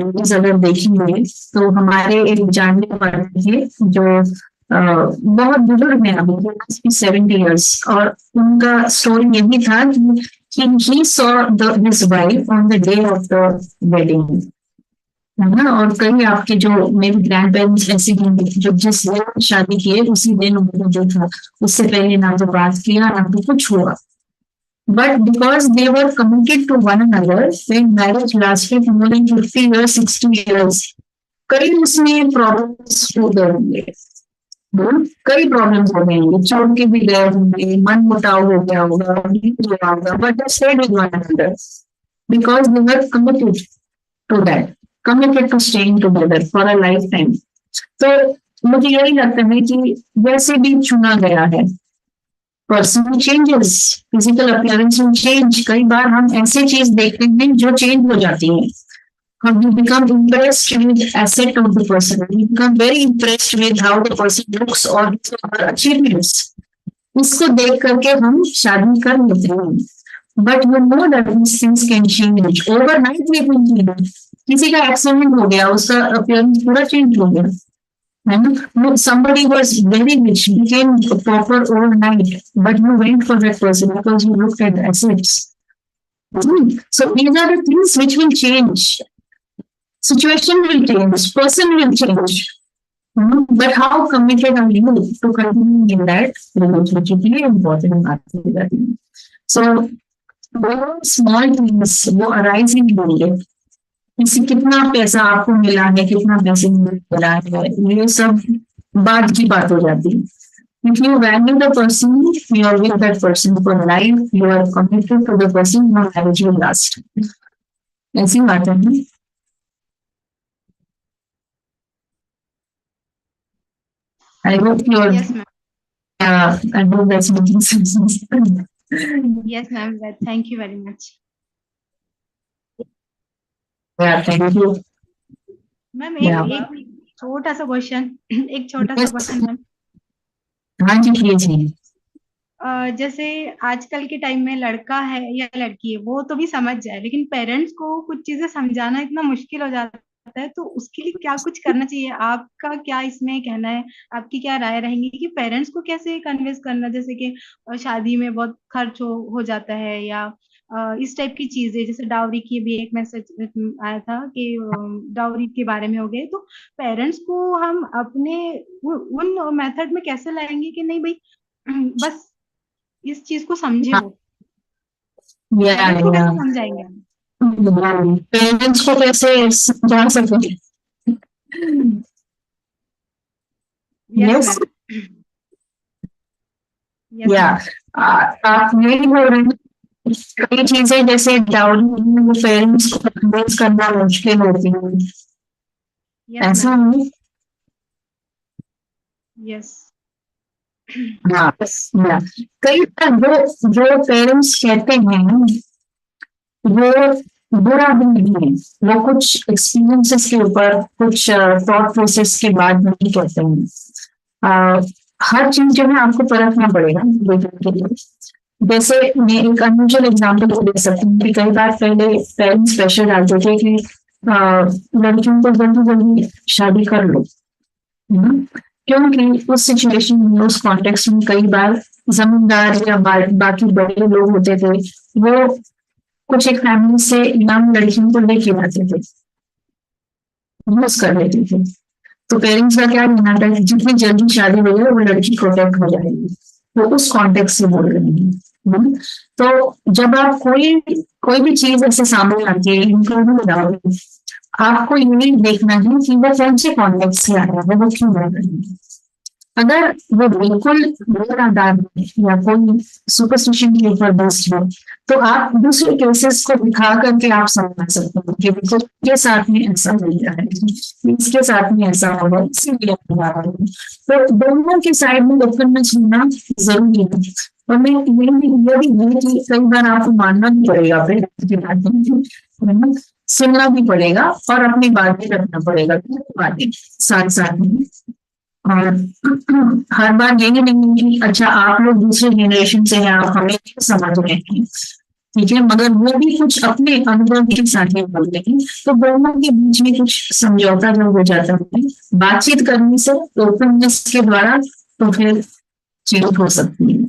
movies अगर देखेंगे तो हमारे एक जानने वाले थे जो बहुत बुजुर्ग हैं, अभी 70 years, और उनका स्टोरी यही था कि he saw his wife on the day of the wedding, है ना। और कई आपके जो मेरे ग्रैंड पेरेंट्स ऐसे होंगे जो जिस दिन शादी किए उसी दिन उन्होंने जो था उससे पहले ना तो बात किया ना तो कुछ हुआ, but because they were committed to one another, when marriage lasted more than 50 years, 60 years, कई उसमें प्रॉब्लम्स हो गए होंगे, कई प्रॉब्लम्स हो गए होंगे, छोड़ के भी गए होंगे, मन मुटाव हो गया होगा, but they stayed with one another because they were committed to that, committed to staying together for a lifetime. तो मुझे यही लगता है कि वैसे भी चुना गया है। पर्सन चेंजेस, फिजिकल अपीयरेंस में चेंज, कई बार हम ऐसे चीज देखते हैं जो चेंज हो जाती है, हम we become impressed with asset of the person, we become very impressed with how the person looks or his or her achievements, इसको देख करके हम शादी कर लेते हैं, but you know that these things can change overnight भी change, किसी का एक्सीडेंट हो गया उसका अपीयरेंस पूरा चेंज हो गया, है ना। No, somebody was very rich, became proper overnight, but you went for that person because you looked at the assets. So these are the things which will change. Situation will change, person will change. But how committed are you to continue in that relationship? ये important बात है। So बहुत small things वो arise in your life, किसी कितना पैसा आपको मिला है, कितना पैसे मिला है, ये सब बाद की बात हो जाती है। If you value the person, you are with that person for life, you are committed to the person, your marriage will last. ऐसी बात है ना। I hope you are. Yes, ma'am. I hope that's making sense. Yes, ma'am. Thank you very much. Yeah, thank you. Ma'am Yeah. एक छोटा सा question एक छोटा सा Yes. क्वेश्चन मैम, हाँ जी कीजिए। जैसे आजकल के टाइम में लड़का है या लड़की है वो तो भी समझ जाए, लेकिन पेरेंट्स को कुछ चीजें समझाना इतना मुश्किल हो जाता है, तो उसके लिए क्या कुछ करना चाहिए? आपका क्या इसमें कहना है, आपकी क्या राय रहेंगी कि पेरेंट्स को कैसे कन्विंस करना, जैसे कि शादी में बहुत खर्च हो जाता है या इस टाइप की चीजें, जैसे डाउरी की भी एक मैसेज आया था कि डाउरी के बारे में हो गए, तो पेरेंट्स को हम अपने उन मेथड में कैसे लाएंगे कि नहीं भाई बस इस चीज को समझे वो, पेरेंट्स को कैसे समझाएंगे हम? पेरेंट्स को कैसे समझा सकें? Yes Yes. Ma'am, yes Yeah. आप यही बोल रहे हैं कई चीजें जैसे डाउरी पेरेंट्स को कन्विंस करना मुश्किल होती है, यस ऐसा मैम, नहीं। यस हाँ, yeah. कई बार जो पेरेंट्स कहते हैं वो बुरा भी नहीं है, वो कुछ एक्सपीरियंसेस के ऊपर कुछ थॉट प्रोसेस के बाद नहीं कहते हैं। हर चीज जो है आपको परखना पड़ेगा देखने के लिए। जैसे मैं एक अनयूजुअल एग्जाम्पल दे सकती हूँ कि कई बार पहले पेरेंट्स प्रेशर डालते थे कि लड़कियों को जल्दी जल्दी शादी कर लो, क्योंकि उस सिचुएशन में उस कॉन्टेक्स्ट में कई बार जमींदार या बाकी बड़े लोग होते थे, वो कुछ एक फैमिली से यंग लड़कियों को लेके आते थे, यूज कर लेते थे। तो पेरेंट्स का क्या कहना था कि जितनी जल्दी शादी हो जाए वो लड़की प्रोटेक्ट हो जाएगी, वो उस कॉन्टेक्स्ट से बोल रहे हैं। तो जब आप कोई भी चीज ऐसे सामने आती है इंक्लूडिंग, आपको यही देखना है कि वो कौन से कॉन्टेक्स्ट से आ रहा है, वो क्यों बोल रहे हैं। अगर वो बिल्कुल गैर आधार या कोई सुपरस्टिशन के ऊपर बेस्ड है तो आप दूसरे केसेस को दिखा करके आप समझ सकते हैं कि बिल्कुल के साथ में ऐसा हो गया है, इसके साथ में ऐसा होगा, इसीलिए हुआ है। तो दोनों के साइड में ओपननेस होना जरूरी है। और मैं ये भी है कि कई बार आपको मानना भी पड़ेगा, फिर सुनना भी पड़ेगा और अपनी बात भी रखना पड़ेगा, बातें साथ साथ में। और हर बार यही नहीं कि अच्छा आप लोग दूसरे जनरेशन से हैं, आप हमें नहीं समझ रहे हैं, ठीक है, मगर वो भी कुछ अपने अनुभव के साथ ही बोलते हैं, तो दोनों के बीच में कुछ समझौता जो हो जाता है बातचीत करने से, ओपननेस के द्वारा, तो फिर चेंज हो सकती है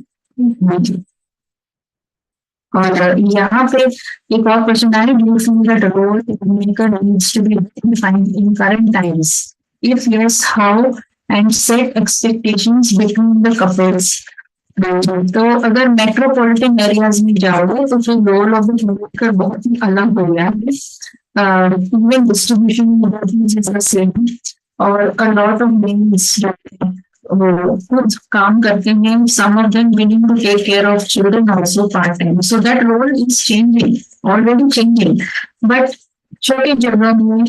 जी। और यहाँ पे एक और क्वेश्चन आया, do you feel that role maker needs to be defined in current times, if yes how, and set expectations between the couples. तो अगर मेट्रोपॉलिटन एरियाज में जाओगे तो फिर रोल ऑफ द मेकर बहुत ही अलग हो गया है, even distribution is the same, और अ लॉट ऑफ मेन्स वो खुद काम करते हैं, some of them willing to take care of children also part time, so that role is changing, already changing, but छोटी जगह में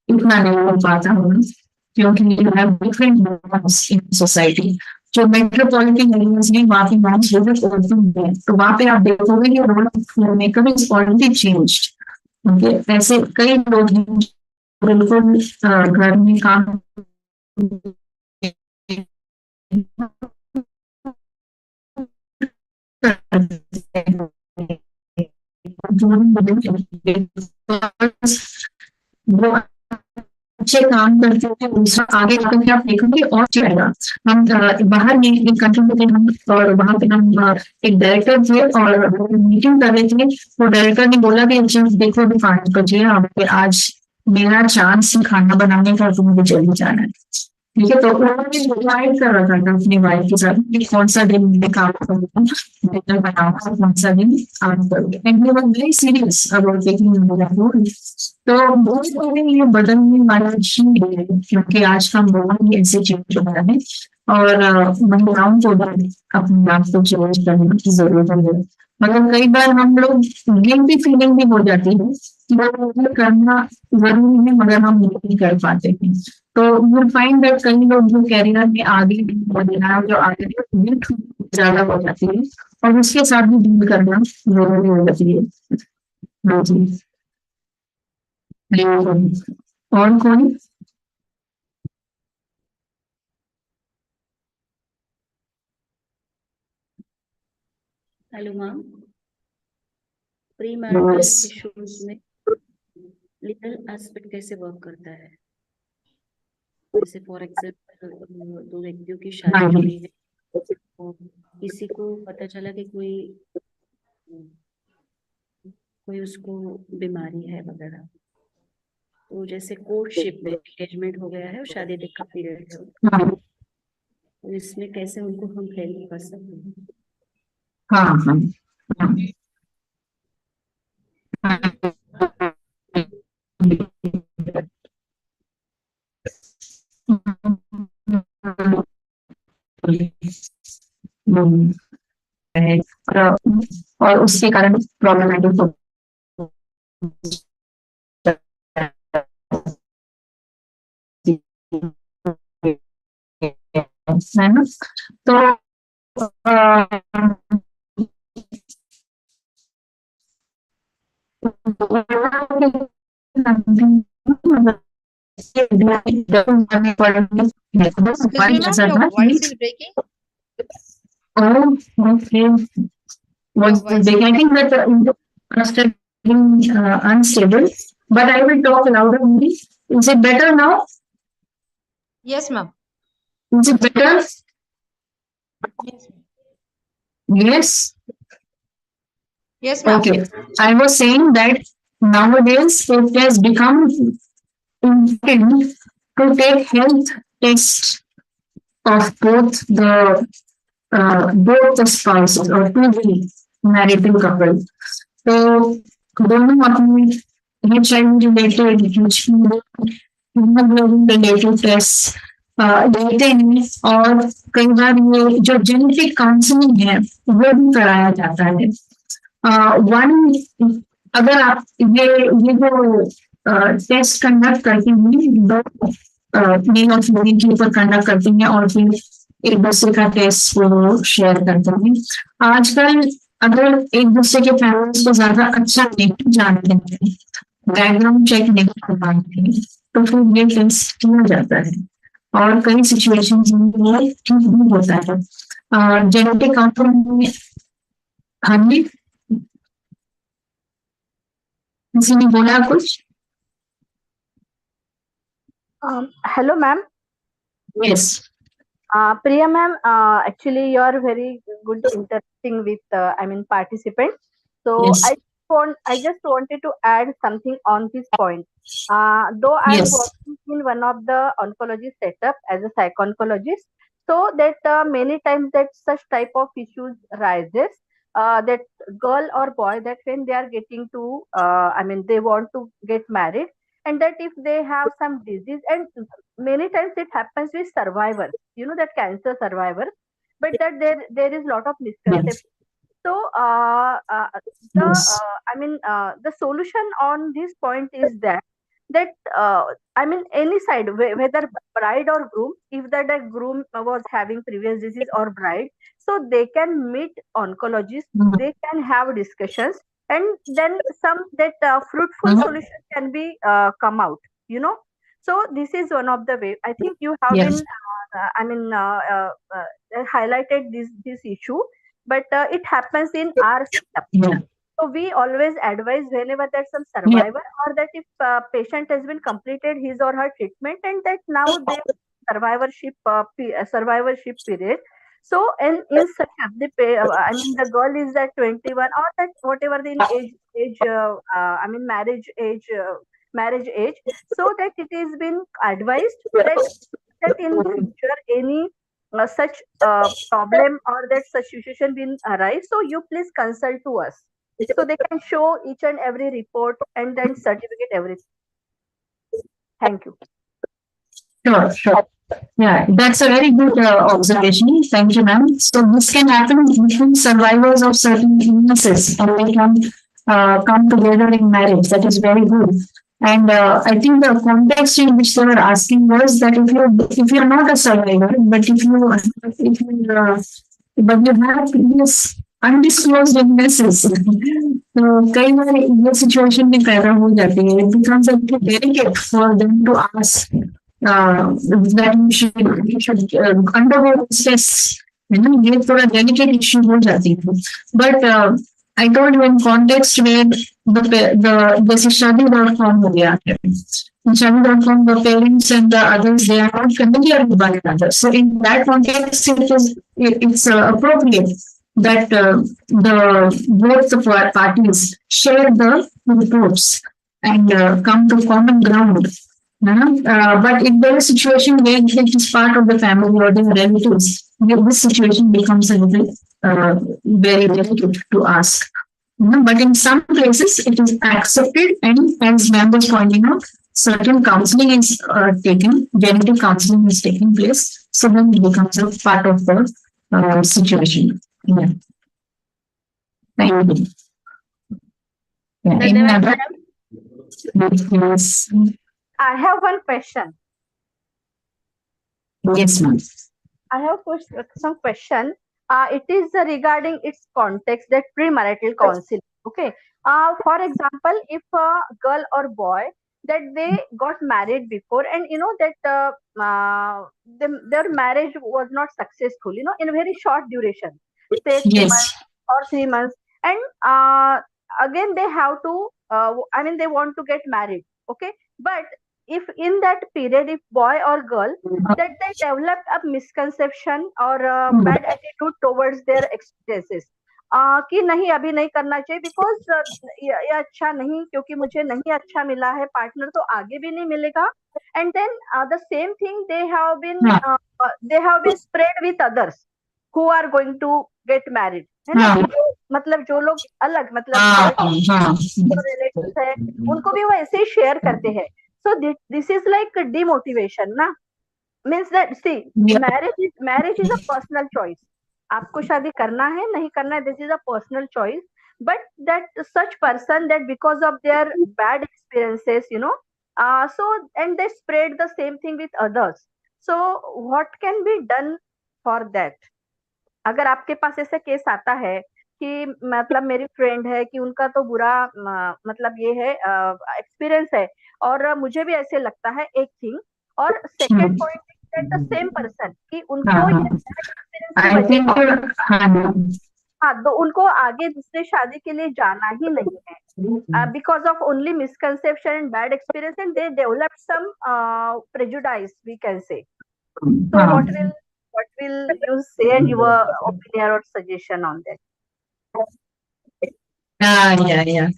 इतना नहीं हो पाता होगा, क्योंकि you have different norms in society. जो मेट्रोपॉलिटन एरियाज में वहाँ पे नॉर्म्स बहुत ओपन है, तो वहाँ पे आप देखोगे कि role of maker is already changed. Okay, ऐसे कई लोग हैं जो बिल्कुल घर में काम वो अच्छे काम करते हैं, दूसरा आगे जाकर के आप देखोगे और चलेगा। हम बाहर में एक कंट्री में थे हम, और वहां पे हम एक डायरेक्टर थे और मीटिंग कर रहे थे, तो डायरेक्टर ने बोला कि अच्छा देखो अभी 5 बजे आपके आज मेरा चांस खाना बनाने का, तो मुझे जल्दी जाना है, ठीक है। तो उन्होंने डिसाइड कर रखा था अपनी वाइफ के साथ कि कौन सा दिन मैं काम करूंगा, डिनर बनाऊंगा, कौन सा दिन काम करूंगा, and he was very serious about taking मेरा रोल। तो बहुत सारे ये बदलने वाला चीज है, क्योंकि आज का माहौल ही ऐसे चेंज हो रहा है, और महिलाओं को भी अपने आप को चेंज करने की जरूरत है। मगर कई बार हम लोग गिल्टी फीलिंग भी हो जाती है कि वो करना जरूरी है, मगर हम नहीं कर पाते हैं। तो यू फाइंड दैट कई लोग जो कैरियर में आगे बढ़ना, जो आगे ज्यादा हो जाती है, और उसके साथ भी डील करना जरूरी हो जाती है। हाँ जी। और कौन? Hello ma'am, pre marital Yes. Issues में लीगल एस्पेक्ट कैसे वर्क करता है? जैसे फॉर एग्जाम्पल दो व्यक्तियों की शादी हाँ हो जी। रही है, तो किसी को पता चला कि कोई उसको बीमारी है वगैरह, तो जैसे कोर्टशिप में एंगेजमेंट हो गया है और शादी तक का पीरियड है, हाँ तो इसमें कैसे उनको हम हेल्प कर सकते हैं? हाँ हाँ है, और उसके कारण प्रॉब्लमेटिक हो है ना। तो Excuse me, ma'am, your voice is breaking. Oh, okay. Your voice. I think that must have been unstable, but I will talk louder only. Is it better now? Yes, ma'am. Is it better? Yes. Yes. Yes, ma'am. Okay. I was saying that nowadays it has become important to take health tests of both the spouses or two the marital couple. तो दोनों अपनी HIV related haemoglobin related test लेते हैं, और कई बार ये जो genetic counselling है वो भी कराया जाता है। वन अगर आप ये जो टेस्ट कंडक्ट करते हैं, दो मेल और फीमेल के ऊपर कंडक्ट करते हैं, और फिर एक दूसरे का टेस्ट वो शेयर करते हैं। आजकल अगर एक दूसरे के पेरेंट्स को ज्यादा अच्छा नहीं जानते हैं, बैकग्राउंड चेक नहीं कर पाते हैं, तो फिर ये टेस्ट किया जाता है, और कई सिचुएशंस में ये ठीक भी होता है। जेनेटिक काउंसलिंग में, हाँ जी, किसी ने बोला कुछ? Hello, ma'am. Yes, Priya, ma'am. Actually, you are very good, interesting with, participants. So yes, I just wanted to add something on this point. Though I am yes, working in one of the oncology setup as a psycho-oncologist, so that many times that such type of issues rises. That girl or boy, that when they are getting to, they want to get married, and that if they have some disease, and many times it happens with survivors, that cancer survivors, but that there is lot of yes, misconception. So yes, the solution on this point is that any side, whether bride or groom, if that the groom was having previous disease or bride, so they can meet oncologists, they can have discussions, and then some that fruitful solution can be come out, so this is one of the way. I think you have been yes, highlighted this issue, but it happens in our setup. yeah, So we always advise whenever there's some yeah, survivor, or that if patient has been completed his or her treatment, and that now they survivorship period. So and in such the girl is at 21, or that whatever the age marriage age, so that it is been advised that in future any such problem or that such situation will arise, so you please consult to us, so they can show each and every report and then certificate everything. Thank you. sure, sure. Yeah, that's a very good observation. Thank you, ma'am. So this can happen between survivors of certain illnesses, and they can come together in marriage. That is very good. And I think the context in which they were asking was that if you're not a survivor, but if you but you have previous undisclosed illnesses, तो कई बार ये situation में पैदा हो जाती है. It becomes a bit delicate for them to ask that you should undergo this test. ये थोड़ा delicate issue हो जाती है. But I told you in context where जैसे Shadi.com हो गया है. In Shadi.com, the parents and the others, they are not familiar with one another. So in that context, it's appropriate that both the parties share the reports and come to common ground. But if there is a situation where it is part of the family or the relatives, this situation becomes a little very difficult to ask. But in some places, it is accepted, and as ma'am was pointing out, certain counseling is taken, genetic counseling is taking place, so then it becomes a part of the situation. Yeah. Thank you. Yeah, any धन्यवाद other? Madam. Yes, I have one question. yes, ma'am. I have some question. It is regarding its context, that premarital counseling. Okay. For example, if a girl or boy that they got married before, and that their marriage was not successful, in a very short duration, say 2 months Yes, or 3 months, and again they have to, they want to get married. Okay, but if in that period, if boy or girl that they develop a misconception or a bad attitude towards their experiences, कि नहीं अभी नहीं करना चाहिए, because ये अच्छा नहीं, क्योंकि मुझे नहीं अच्छा मिला है पार्टनर, तो आगे भी नहीं मिलेगा, and then the same thing they have been spread with others who are going to get married, है ना, कि मतलब जो लोग अलग, मतलब रिलेटिव्स है, उनको भी वो ऐसे ही शेयर करते हैं. So this is like a demotivation, na? Means that see, marriage is a personal choice. आपको शादी करना है नहीं करना है, this is a personal choice. But that such person that because of their bad experiences, so and they spread the same thing with others. So what can be done for that? अगर आपके पास ऐसा case आता है कि मतलब मेरी friend है कि उनका तो बुरा मतलब ये है एक्सपीरियंस है, और मुझे भी ऐसे लगता है एक थिंग, और second point at the same person कि उनको हाँ एक्सपीरियंस की आई वजह थिंक से हाँ हाँ तो उनको आगे दूसरे शादी के लिए जाना ही नहीं है because of only misconception and bad experience and they develop some prejudice we can say. So हाँ what will you say your opinion or suggestion on that? yeah.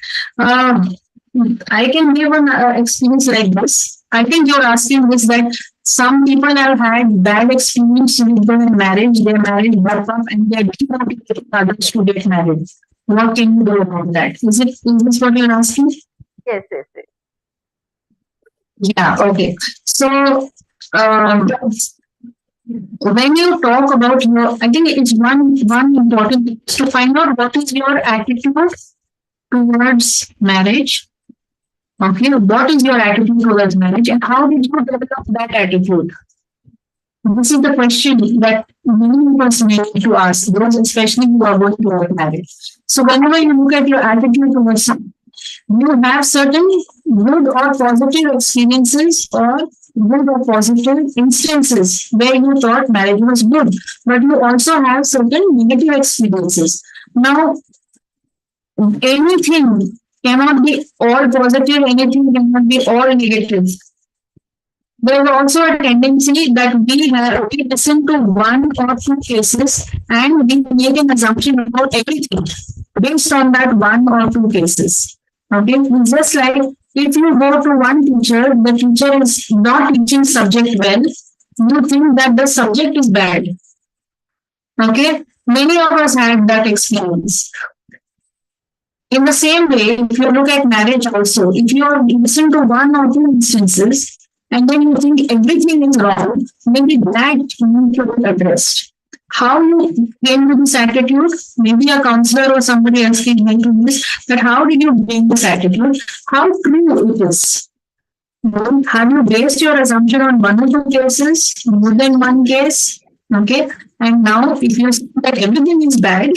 I can give an experience like this. I think you're asking this that some people have had bad experience with their marriage, their marriage broke up, and they didn't want to get others to get married. What can you do about that? Is this what you're asking? Yes. Yeah, okay. So, when you talk about your, I think it's one important thing is to find out what is your attitude towards marriage. Okay, what is your attitude towards marriage and how did you develop that attitude? This is the question that many of us need to ask, those especially who are going toward marriage. So whenever you look at your attitude towards it, you have certain good or positive experiences or good or positive instances where you thought marriage was good, but you also have certain negative experiences. Now, anything cannot be all positive, anything cannot be all negative. There is also a tendency that we listen to one or two cases and we make an assumption about everything based on that one or two cases. Okay, just like if you go to one teacher, the teacher is not teaching subject well, you think that the subject is bad. Okay, many of us had that experience. In the same way, if you look at marriage also, if you listen to one or two instances and then you think everything is wrong, maybe that needs to be addressed. How you came to this attitude, maybe a counselor or somebody else can help you this, but how did you bring this attitude? How true it is? Have you based your assumption on one or two cases, more than one case? Okay, and now if you see that everything is bad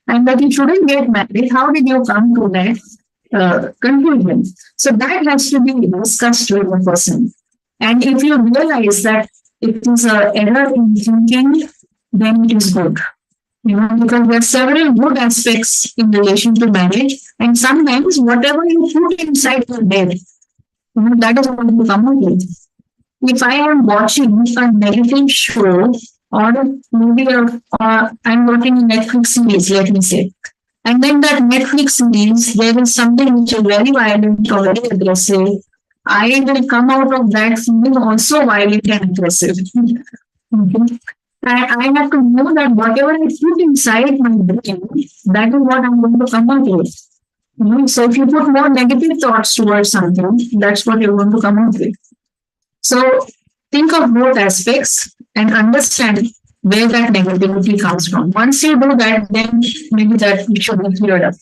and that you shouldn't get married, how did you come to that conclusion? So that has to be discussed with the person. And if you realize that it is an error in thinking, then it is good. Because there are several good aspects in relation to marriage, and sometimes whatever you put inside your head, that is what you come out with. If I am watching a negative show or maybe I'm watching a Netflix series, let me say, and then that Netflix series, there is something which is very violent or very aggressive, I will come out of that feeling also violent and aggressive. Okay. I have to know that whatever I put inside my brain, that is what I'm going to come out with. So if you put more negative thoughts towards something, that's what you're going to come out with. So think of both aspects and understand where that negativity comes from. Once you do that, then maybe that we should be cleared up.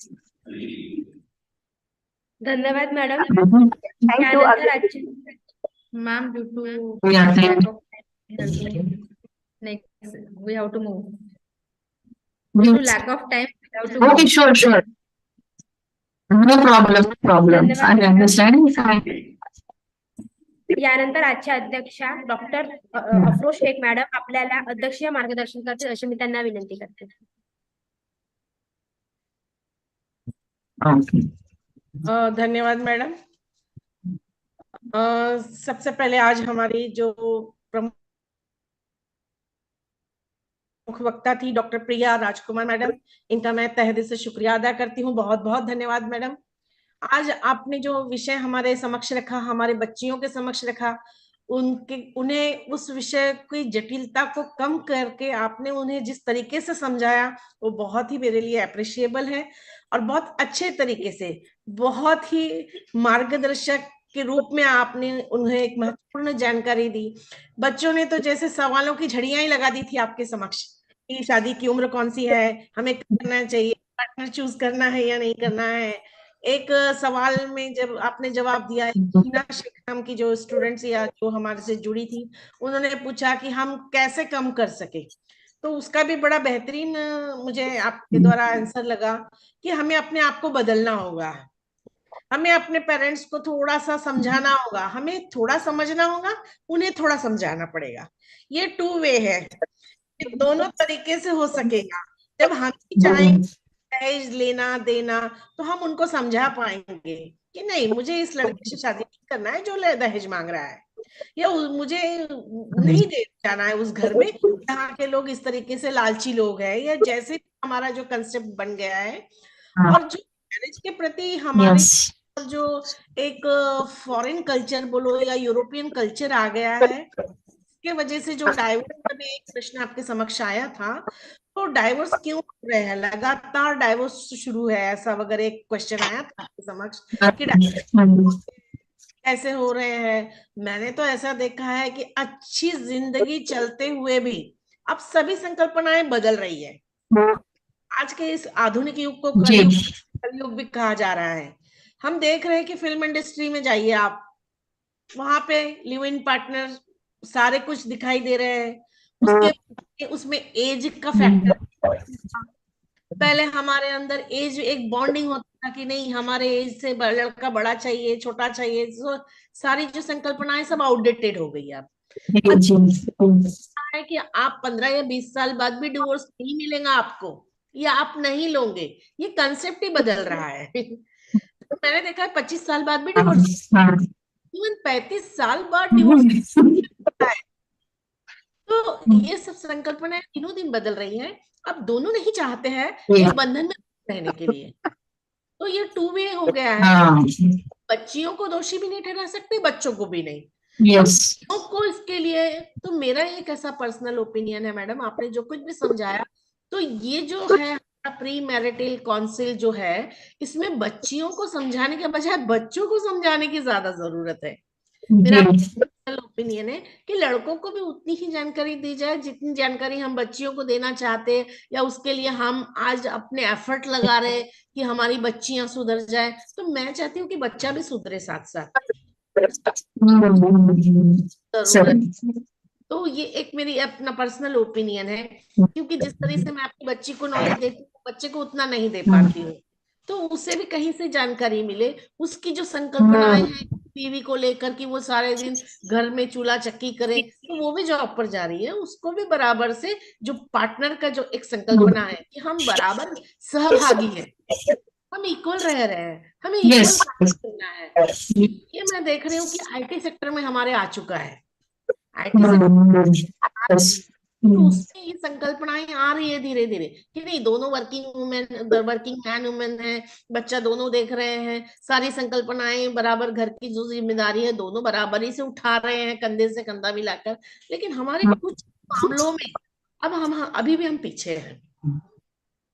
धन्यवाद madam. Thank you त्यानंतर again. आजची Ma'am, due to Yeah, lack thank of time, next we have to move. you. Due to lack of time, we have to Okay, move. sure. No problem. धन्यवाद I understand. यानंतर आजच्या अध्यक्षा doctor Afroz Sheikh madam आपल्याला अध्यक्षीय मार्गदर्शन करतील अशी मी त्यांना विनंती करते. धन्यवाद मैडम. सबसे पहले आज हमारी जो प्रमुख वक्ता थी डॉक्टर प्रिया राजकुमार मैडम, इनका मैं तहे दिल से शुक्रिया अदा करती हूँ. बहुत बहुत धन्यवाद मैडम. आज आपने जो विषय हमारे समक्ष रखा, हमारे बच्चियों के समक्ष रखा, उन्हें उस विषय की जटिलता को कम करके आपने उन्हें जिस तरीके से समझाया वो बहुत ही मेरे लिए अप्रिशिएबल है और बहुत अच्छे तरीके से, बहुत ही मार्गदर्शक के रूप में आपने उन्हें एक महत्वपूर्ण जानकारी दी. बच्चों ने तो जैसे सवालों की झड़ियां ही लगा दी थी आपके समक्ष कि शादी की उम्र कौन सी है, हमें करना चाहिए, पार्टनर चूज करना है या नहीं करना है. एक सवाल में जब आपने जवाब दिया, हीना शेख नाम की जो स्टूडेंट्स या जो हमारे से जुड़ी थी, उन्होंने पूछा कि हम कैसे कम कर सके, तो उसका भी बड़ा बेहतरीन मुझे आपके द्वारा आंसर लगा कि हमें अपने आप को बदलना होगा. हमें अपने पेरेंट्स को थोड़ा सा समझाना होगा, हमें थोड़ा समझना होगा, उन्हें थोड़ा समझाना पड़ेगा। ये टू वे है, ये दोनों तरीके से हो सकेगा। जब हम ही चाहेंगे दहेज लेना देना, तो हम उनको समझा पाएंगे कि नहीं, मुझे इस लड़के से शादी नहीं करना है जो दहेज मांग रहा है, या मुझे नहीं दे जाना है उस घर में जहाँ के लोग इस तरीके से लालची लोग हैं, या जैसे हमारा जो कंसेप्ट बन गया है। और जो मैरिज के प्रति हमारे जो एक फॉरेन कल्चर बोलो या यूरोपियन कल्चर आ गया है, इसके वजह से जो डाइवोर्स का भी एक प्रश्न आपके समक्ष आया था, तो डाइवोर्स क्यों हो रहे हैं, लगातार डाइवोर्स शुरू है, ऐसा वगैरह एक क्वेश्चन आया था आपके समक्ष कि divorce ऐसे हो रहे हैं। मैंने तो ऐसा देखा है कि अच्छी जिंदगी चलते हुए भी अब सभी संकल्पनाएं बदल रही है। आज के इस आधुनिक युग को कलयुग भी कहा जा रहा है। हम देख रहे हैं कि फिल्म इंडस्ट्री में जाइए आप, वहां पे लिव इन पार्टनर सारे कुछ दिखाई दे रहे हैं। उसमें एज का फैक्टर, पहले हमारे अंदर एज एक बॉन्डिंग होता था कि नहीं, हमारे एज से लड़का बड़ा चाहिए छोटा चाहिए, तो सारी जो संकल्पनाएं सब आउटडेटेड हो गई अब। है कि आप 15 या 20 साल बाद भी डिवोर्स नहीं मिलेगा आपको, या आप नहीं लोगे, ये कंसेप्ट ही बदल रहा है। तो मैंने देखा है 25 साल बाद भी डिवोर्स, इवन 35 साल बाद डिवोर्स है। तो ये सब संकल्पनाएं दिनों दिन बदल रही हैं। अब दोनों नहीं चाहते हैं एक बंधन में रहने के लिए, तो ये टू वे हो गया है। बच्चियों को दोषी भी नहीं ठहरा सकते, बच्चों को भी नहीं, बच्चों को इसके लिए। तो मेरा एक ऐसा पर्सनल ओपिनियन है मैडम, आपने जो कुछ भी समझाया, तो ये जो है प्री मैरिटल काउंसिल जो है, इसमें बच्चियों को समझाने के बजाय बच्चों को समझाने की ज्यादा जरूरत है। मेरा पर्सनल ओपिनियन है कि लड़कों को भी उतनी ही जानकारी दी जाए जितनी जानकारी हम बच्चियों को देना चाहते हैं, या उसके लिए हम आज अपने एफर्ट लगा रहे हैं कि हमारी बच्चियां सुधर जाए। तो मैं चाहती हूँ कि बच्चा भी सुधरे साथ साथ। तो ये एक मेरी अपना पर्सनल ओपिनियन है, क्योंकि जिस तरह से मैं अपनी बच्ची को नॉलेज देती हूँ, बच्चे को उतना नहीं दे पाती हूँ। तो उसे भी कहीं से जानकारी मिले, उसकी जो संकल्पनाएं हैं बीवी को लेकर कि वो सारे दिन घर में चूल्हा चक्की करे, तो वो भी जॉब पर जा रही है, उसको भी बराबर से जो पार्टनर का जो एक संकल्पना है कि हम बराबर सहभागी हैं, हम इक्वल रह रहे हैं, हमें इक्वल काम करना है। ये मैं देख रही हूँ कि आईटी सेक्टर में हमारे आ चुका है। आईटी सेक्टर तो उसमें ये संकल्पनाएं आ रही है धीरे धीरे कि नहीं, दोनों वर्किंग मैन वुमेन है, बच्चा दोनों देख रहे हैं, सारी संकल्पनाएं बराबर, घर की जो जिम्मेदारी है दोनों बराबरी से उठा रहे हैं, कंधे से कंधा मिलाकर। लेकिन हमारे कुछ मामलों में अब हम अभी भी हम पीछे हैं,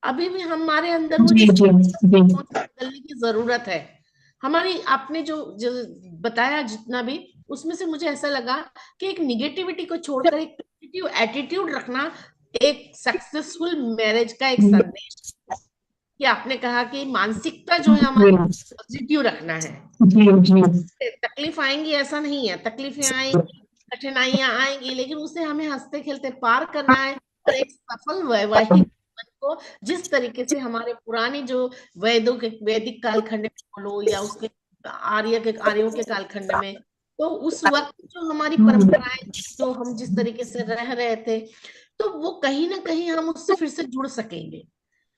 अभी भी हमारे अंदर वो बदलने की जरूरत है हमारी। आपने जो बताया जितना भी, उसमें से मुझे ऐसा लगा कि एक निगेटिविटी को छोड़कर एक पॉजिटिव एटीट्यूड रखना एक सक्सेसफुल मैरिज का एक संदेश। कि आपने कहा कि मानसिकता जो है हमारी पॉजिटिव रखना है। तकलीफ आएंगी ऐसा नहीं है, तकलीफें आएंगी, कठिनाइयां आएंगी, लेकिन उसे हमें हंसते खेलते पार करना है, और एक सफल वैवाहिक जीवन को जिस तरीके से हमारे पुराने जो वैदिक कालखंड में बोलो, या उसके आर्यों के कालखंड में, तो उस वक्त जो हमारी परंपराएं, जो हम जिस तरीके से रह रहे थे, तो वो कहीं ना कहीं हम उससे फिर से जुड़ सकेंगे,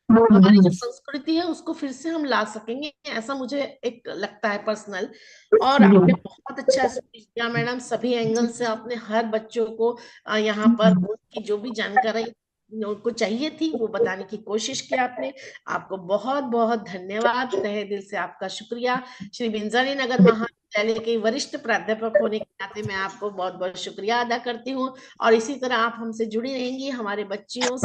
हमारी जो संस्कृति है उसको फिर से हम ला सकेंगे, ऐसा मुझे एक लगता है पर्सनल। और आपने बहुत अच्छा स्पीच दिया मैडम, सभी एंगल से आपने हर बच्चों को यहाँ पर उनकी जो भी जानकारी उनको चाहिए थी वो बताने की कोशिश की आपने। आपको बहुत बहुत धन्यवाद, तहे दिल से आपका शुक्रिया। श्री बिंजानी नगर महाविद्यालय के वरिष्ठ प्राध्यापक होने के नाते मैं आपको बहुत बहुत शुक्रिया अदा करती हूँ। और इसी तरह आप हमसे जुड़ी रहेंगी, हमारे बच्चियों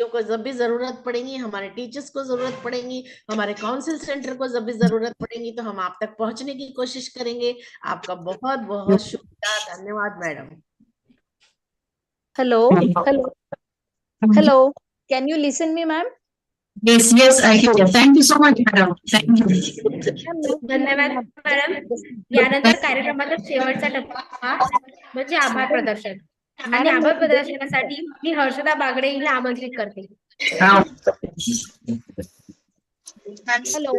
को जब भी जरूरत पड़ेगी, हमारे टीचर्स को जरूरत पड़ेगी, हमारे काउंसिल सेंटर को जब भी जरूरत पड़ेगी, तो हम आप तक पहुंचने की कोशिश करेंगे। आपका बहुत बहुत शुक्रिया, धन्यवाद madam. Hello, hello. Can you listen me, ma'am? Yes, I hear. Thank you so much, madam. Thank you. धन्यवाद मॅडम. यानंतर कार्यक्रमाचा शेवटचा टप्पा म्हणजे आभार प्रदर्शन, आणि आभार प्रदर्शनासाठी मी हर्षदा बागडे हिला आमंत्रित करते. Hello.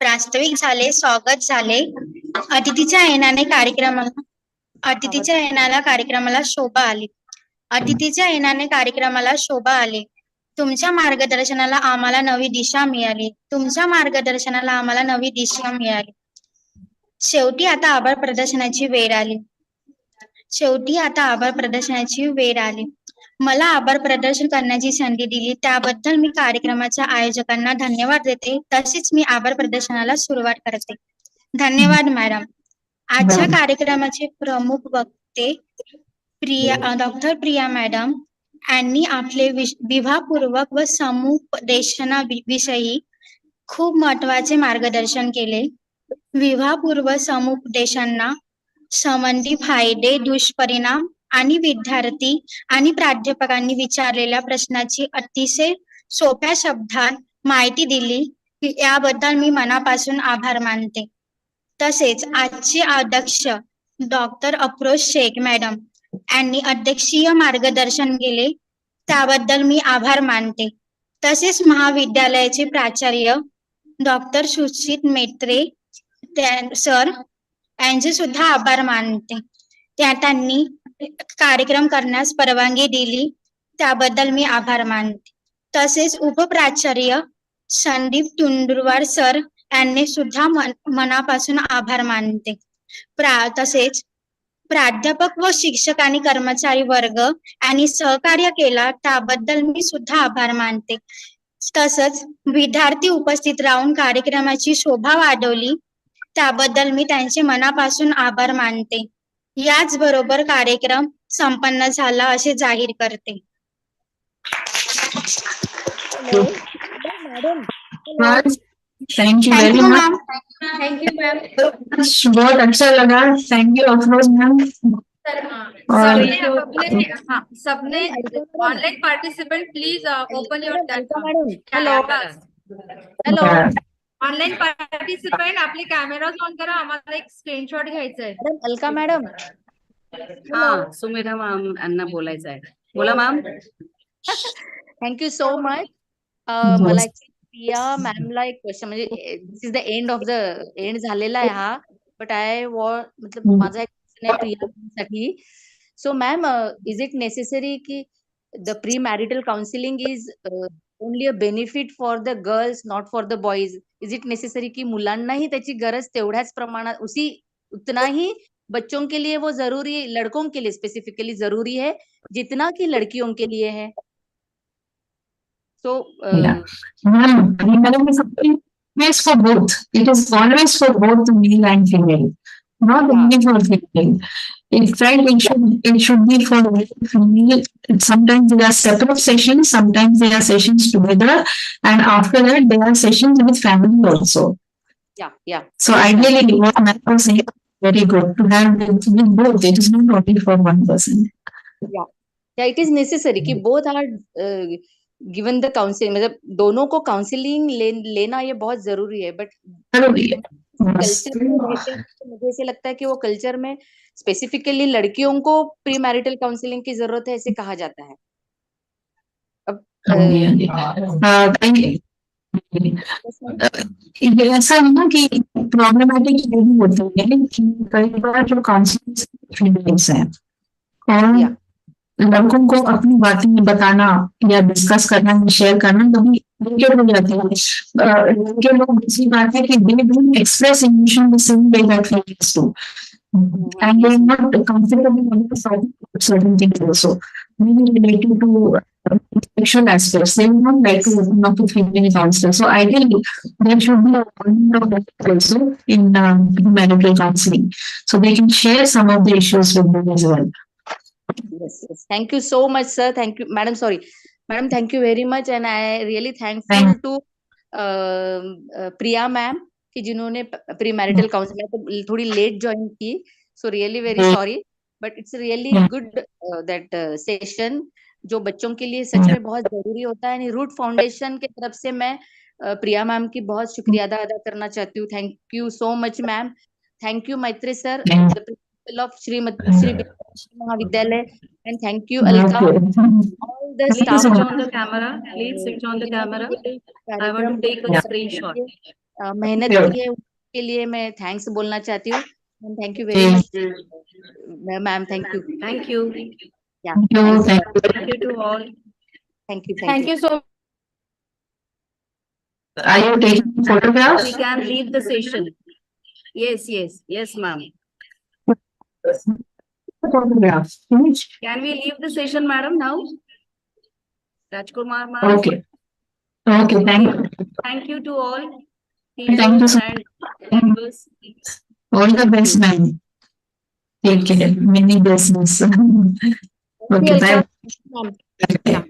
प्रास्ताविक झाले, स्वागत झाले. अतिथीच्या कार्यक्रमाला शोभा आली. अतिथीच्या येण्याने कार्यक्रमाला शोभा आली. तुमच्या मार्गदर्शनाला आम्हाला नवी दिशा मिळाली. शेवटी आता आभार प्रदर्शनाची वेळ आली. मला आभार प्रदर्शन करण्याची संधी दिली त्याबद्दल मी कार्यक्रमाच्या आयोजकांना धन्यवाद देते. तसेच मी आभार प्रदर्शनाला सुरुवात करते. धन्यवाद मॅडम. आजच्या कार्यक्रमाचे प्रमुख वक्ते डॉक्टर प्रिया मॅडम यांनी आपले विभागपूर्वक व समुपदेशनाविषयी खूप महत्वाचे मार्गदर्शन केले. विवाहपूर्व समुपदेशांना संबंधी फायदे, दुष्परिणाम आणि विद्यार्थी आणि प्राध्यापकांनी विचारलेल्या प्रश्नाची अतिशय सोप्या शब्दात माहिती दिली. याबद्दल मी मनापासून आभार मानते. तसेच आजचे अध्यक्ष डॉक्टर अफरोज शेख मॅडम यांनी अध्यक्षीय मार्गदर्शन केले त्याबद्दल मी आभार मानते. तसेच महाविद्यालयाचे प्राचार्य डॉक्टर सुशीत मेत्रे सर यांचे सुद्धा आभार मानते. त्यांनी कार्यक्रम करण्यास परवानगी दिली त्याबद्दल मी आभार मानते. तसेच उपप्राचार्य संदीप तुंडुरवार सर यांनी सुद्धा मनापासून आभार मानते. तसेच प्राध्यापक व शिक्षक आणि कर्मचारी वर्ग यांनी सहकार्य केला त्याबद्दल मी सुद्धा आभार मानते. तसंच विद्यार्थी उपस्थित राहून कार्यक्रमाची शोभा वाढवली त्याबद्दल मी त्यांचे मनापासून आभार मानते. याचबरोबर कार्यक्रम संपन्न झाला असे जाहीर करते. Thank you very much. Thank you ma'am. बहुत अच्छा लगा. Thank you Afroz ma'am. सबने online participant please open your hello online participant आपले कॅमेरा ऑन करा. आम्हाला एक स्क्रीनशॉट घ्यायचा आहे. अलका मॅडम. हा सुमेधा मॅम यांना बोलायचं आहे. बोला मॅम. Thank you so much. मला प्रिया मॅमला एक क्वेश्चन, म्हणजे दिस इज द एंड झालेला आहे हा, बट मतलब माझा एक क्वेश्चन आहे प्रिया साठी. So ma'am, is it necessary की the pre marital counselling is only a benefit for the girls, not for the boys? Is it necessary की मुलांनाही त्याची गरज तेवढ्याच प्रमाणात उतना ही बच्चों के लिए वो जरूरी है, लड़कों के लिए स्पेसिफिकली जरूरी है जितना कि लड़कियों के लिए है? So, it's for both. It is always for both the male and female, not only for female. In fact, it should be for female. Sometimes there are separate sessions, sometimes there are sessions together, and after that there are sessions with family also. Yeah. So ideally, what I was saying, very good to have with both. It is not only for one person. Yeah, it is necessary कि both are given the counselling, मतलब दोनों को counselling लेना ये बहुत जरूरी है. But culture में रहते तो मुझे ऐसे लगता है कि वो कल्चर में स्पेसिफिकली लड़कियों को प्री मैरिटल काउंसिलिंग की जरूरत है, ऐसे कहा जाता है. अब ऐसा है ना कि प्रॉब्लमेटिक ये भी होती है कि कई बार जो काउंसिलिंग है और लड़कों को अपनी बातें बताना या डिस्कस करना या शेयर करना कभी डिफिकल्ट हो जाती है. लड़के लोग दूसरी बात है कि they don't express emotion the same way that females do, and they are not comfortable with certain things also, maybe related to sexual aspects. They would not like to open up with female counselors. So ideally, there should be a component of that also in marital counseling, so they can share some of the issues with them as well. Yes. Thank you so much, sir. Thank you, madam. Sorry, madam. Thank you very much, and I really thankful to Priya ma'am कि जिन्होंने pre marital counselling तो थोड़ी late join की. So really very sorry, but it's really good that session जो बच्चों के लिए सच में बहुत जरूरी होता है. रूट फाउंडेशन की तरफ से मैं प्रिया मैम की बहुत शुक्रिया अदा करना चाहती हूँ. Thank you so much ma'am. Thank you Maitri sir, the principal of Shri Mahavidyalaya, and thank you Alka, all the Thank you staff so Switch much. on the camera. Please switch on the camera. I want कार्यक्रम to take a Yeah. screenshot. मेहनत Sure. की है उसके लिए मैं thanks बोलना चाहती हूँ. Thank you very Okay. Much ma'am. Thank you. Thank you. या Thank you. Thanks. Thank you. Thank you to all. Thank you. Thank you so Are you taking photographs? We can leave the session. Yes, ma'am. Photographs. Finish. Can we leave the session, madam, now? Rajkumar, ma'am. Okay. Okay. Thank you. Thank you to all Thank you teachers so and much. members. All the best, ma'am. Take care. Many blessings. Okay. Bye. much. Yeah.